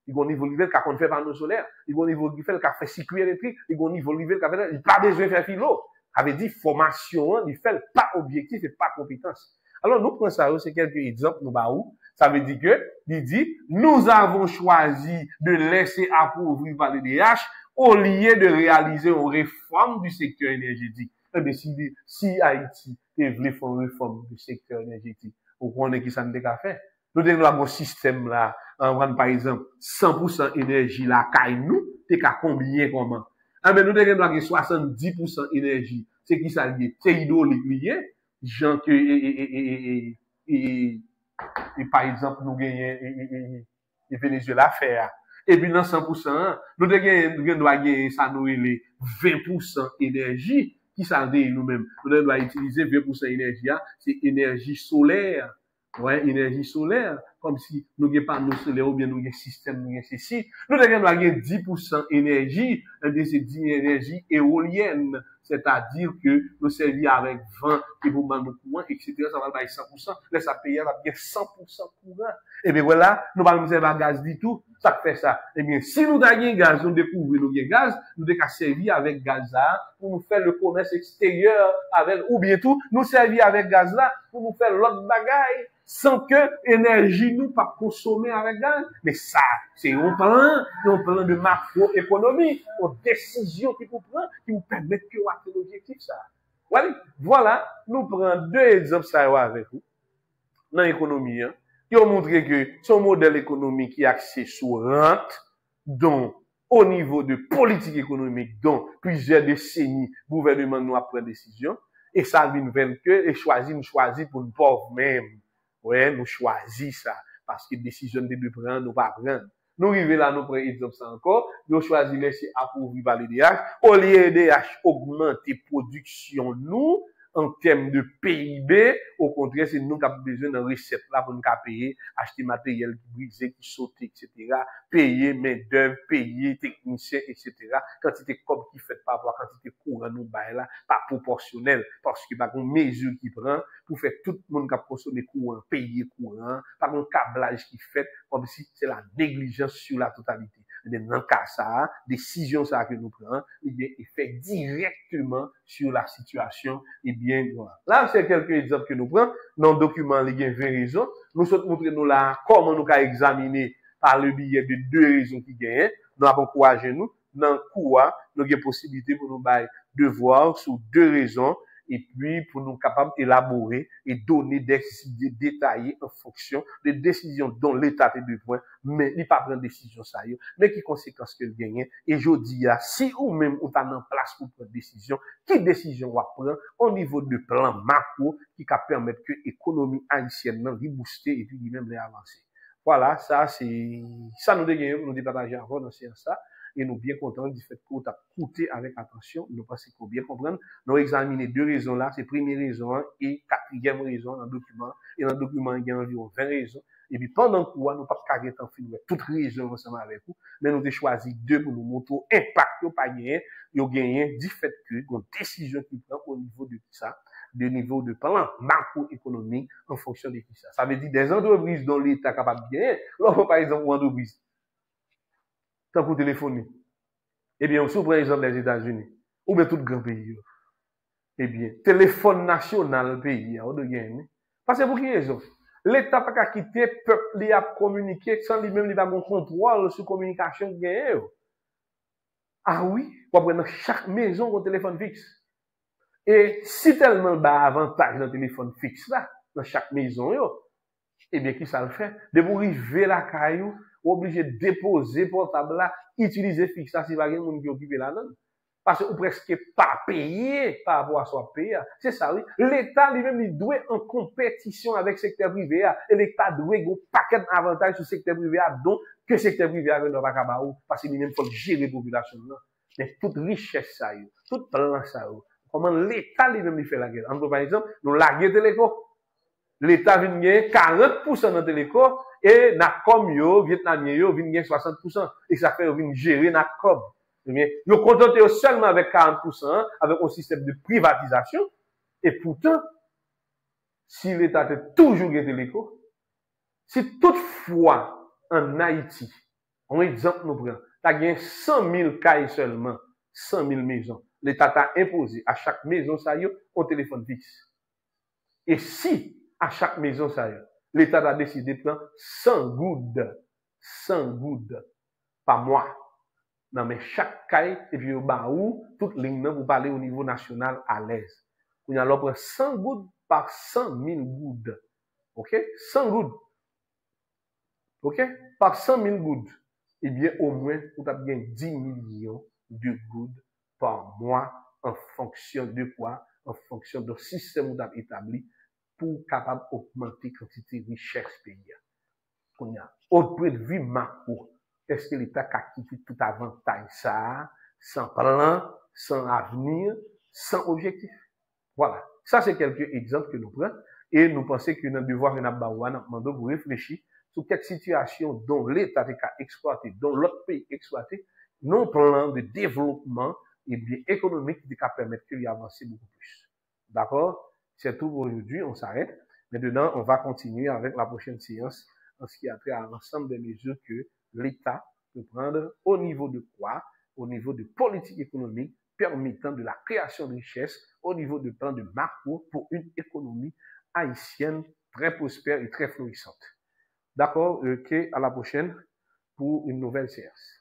Ils vont niveau livré, ils vont faire panneau solaire. Ils vont niveau livré, ils vont faire circuit électrique. Ils vont niveau livré, ils vont pas besoin de faire philo. Avait dit formation, il fait pas objectif et pas compétence. Alors, nous prenons ça, c'est quelques exemples, nous, où ça veut dire que, il dit, nous avons choisi de laisser appauvrir par le DH au lieu de réaliser une réforme du secteur énergétique. Eh bien, si Haïti voulait faire une réforme du secteur énergétique, vous comprenez qui ça ne peut faire? Nous avons un système là, par exemple, 100% énergie là, nous, t'es qu'à combien comment? Ah, mais nous avons 70% énergie. C'est qui ça lié? C'est hydraulique lié. Genre que, et par exemple, nous gagnons, Venezuela faire. Et puis, dans 100%, nous devons gagner, ça nous les 20% énergie, qui ça dit nous-mêmes. Nous devons utiliser 20% énergie, c'est énergie solaire. Ouais, énergie solaire, comme si nous n'avons pas nos solaires ou bien nous avons un système, nous avons ceci. Nous devons gagner 10% énergie, c'est 10 énergie éolienne. C'est-à-dire que nous servir avec 20 qui vous mandent courant, etc. Ça va être 100%. Là, ça paye, va bien 100% courant. Et bien voilà, nous allons nous servir à gaz du tout. Ça fait ça. Et bien, si nous avons gaz, nous découvrons nous avons gaz, nous devons servir avec gaz là pour nous faire le commerce extérieur avec, ou bien tout, nous servir avec gaz là pour nous faire l'autre bagaille sans que l'énergie nous pas consommer avec gaz. Mais ça, c'est un plan de macroéconomie, une décision qui vous prend, qui vous permet de atteindre l'objectif ça. Voilà, nous prenons deux exemples ça avec vous dans l'économie, qui ont montré que son modèle économique qui est axé sur rente, dont au niveau de politique économique, dont plusieurs décennies, le gouvernement nous a pris des décisions, et ça vient que et nous choisit pour nous pauvres même. Ouais, nous choisissons ça, parce que décision de prendre, nous pas prendre. Nous arrivons là, nous prenons exemple ça encore, nous choisissons laisser appauvrir par les DH, au lieu de DH augmenter production nous, en termes de PIB, au contraire, c'est nous qui avons besoin de recettes là pour nous payer, acheter matériel qui brisé, qui saute, etc., payer main-d'œuvre, payer techniciens, etc., quantité de cob qui fait par rapport à quantité de courant nous bail là, pas proportionnel, parce que par une mesure qui prend pour faire tout le monde qui a consommé courant, payer courant, par un câblage qui fait, comme si c'est la négligence sur la totalité. Dans le cas ça, décision ça que nous prenons, eh bien, effet directement sur la situation, eh bien, voilà. Là, c'est quelques exemples que nous prenons. Dans le document, il y a 20 raisons. Nous sommes montrés nous là, comment nous avons examiné par le biais de deux raisons qui gagnent. Nous avons encouragé nous. Dans le cours, nous avons possibilité pour nous de voir sur deux raisons et puis pour nous capables d'élaborer et donner des idées détaillées en fonction des décisions dont l'État est de point, mais il pas prendre décision ça mais qui conséquences que gagne. Et je dis si ou même on en place pour prendre décision, qui décision va prendre au niveau de plan macro qui va permettre que l'économie haïtienne non booster et puis même les avancer. Voilà, ça c'est ça nous devons nous départager avant dans ça. Et nous bien contents du fait que nous avons écouté avec attention. Nous pensons qu'on bien comprendre. Nous avons examiné deux raisons là. C'est première raison et quatrième raison dans le document. Et dans le document, il y a environ 20 raisons. Et puis pendant le cours, nous pas carré en film toutes raisons ensemble avec vous. Mais nous avons choisi deux pour nous montrer l'impact au panier. Il y a gagné du fait que une décision qui prend au niveau de ça, de niveau de plan macroéconomique en fonction de tout ça. Ça veut dire des entreprises dont l'État est capable de gagner. Par exemple, une entreprise tant pour téléphoner. Eh bien, on s'ouvre par exemple les États-Unis, ou bien tout grand pays. Eh bien, téléphone national pays, on doit gagner. Parce que pour qui raison? L'État n'a pas quitté le peuple à communiquer sans lui-même avoir un contrôle sur la communication de gagne. Ah oui, pour prendre chaque maison un téléphone fixe. Et si tellement bas avantage dans le téléphone fixe là, dans chaque maison, eh bien, qui ça le fait? De vous arriver la caillou, obligé de déposer portable là, utiliser fixe ça si pas quelqu'un qui occupe la donne. Parce que vous presque pas payé par rapport à son pays. C'est ça, oui. L'État lui-même, il doit en compétition avec le secteur privé. Et l'État doit avoir un paquet d'avantages sur le secteur privé, donc que le secteur privé a pas capable parce que lui-même, il faut gérer la population. Mais toute richesse, ça, tout plan ça. Comment l'État lui-même fait la guerre. Par exemple, nous laguer Téléco. L'État vient gagner 40% dans Téléco et Nacom yo, Vietnamien yo, vient gagner 60%. Et ça fait vient gérer Nacom. Nous contentons seulement avec 40%, avec un système de privatisation. Et pourtant, si l'État est toujours gagné Téléco, si toutefois en Haïti, un exemple nous prenons, tu as gagné 100 000 cas seulement, 100 000 maisons. L'État t'a imposé à chaque maison, ça y est, un téléphone fixe. Et si, à chaque maison, ça y est, l'État a décidé de prendre 100 gouttes par mois. Non, mais chaque caille, et puis au bas où, toute ligne, vous parlez au niveau national à l'aise. Vous allez prendre 100 gouttes par 100 000 gouttes. OK? 100 gouttes. OK? Par 100 000 gouttes. Eh bien, au moins, vous avez bien 10 millions de gouttes par mois en fonction de quoi? En fonction de système que vous avez établi pour capable augmenter la quantité de richesse pays. Au point de vue macro, est-ce que l'État a quitté tout avantage ça, sans plan, sans avenir, sans objectif? Voilà. Ça, c'est quelques exemples que nous prenons. Et nous pensons que nous devons demander pour réfléchir sur quelle situation dont l'État a exploité, dont l'autre pays a exploité, nos plans de développement et bien économique qui permettre qu'il y avance beaucoup plus. D'accord? C'est tout pour aujourd'hui. On s'arrête. Maintenant, on va continuer avec la prochaine séance en ce qui a trait à l'ensemble des mesures que l'État peut prendre au niveau de quoi? Au niveau de politique économique permettant de la création de richesses au niveau de plan de macro pour une économie haïtienne très prospère et très florissante. D'accord? À la prochaine pour une nouvelle séance.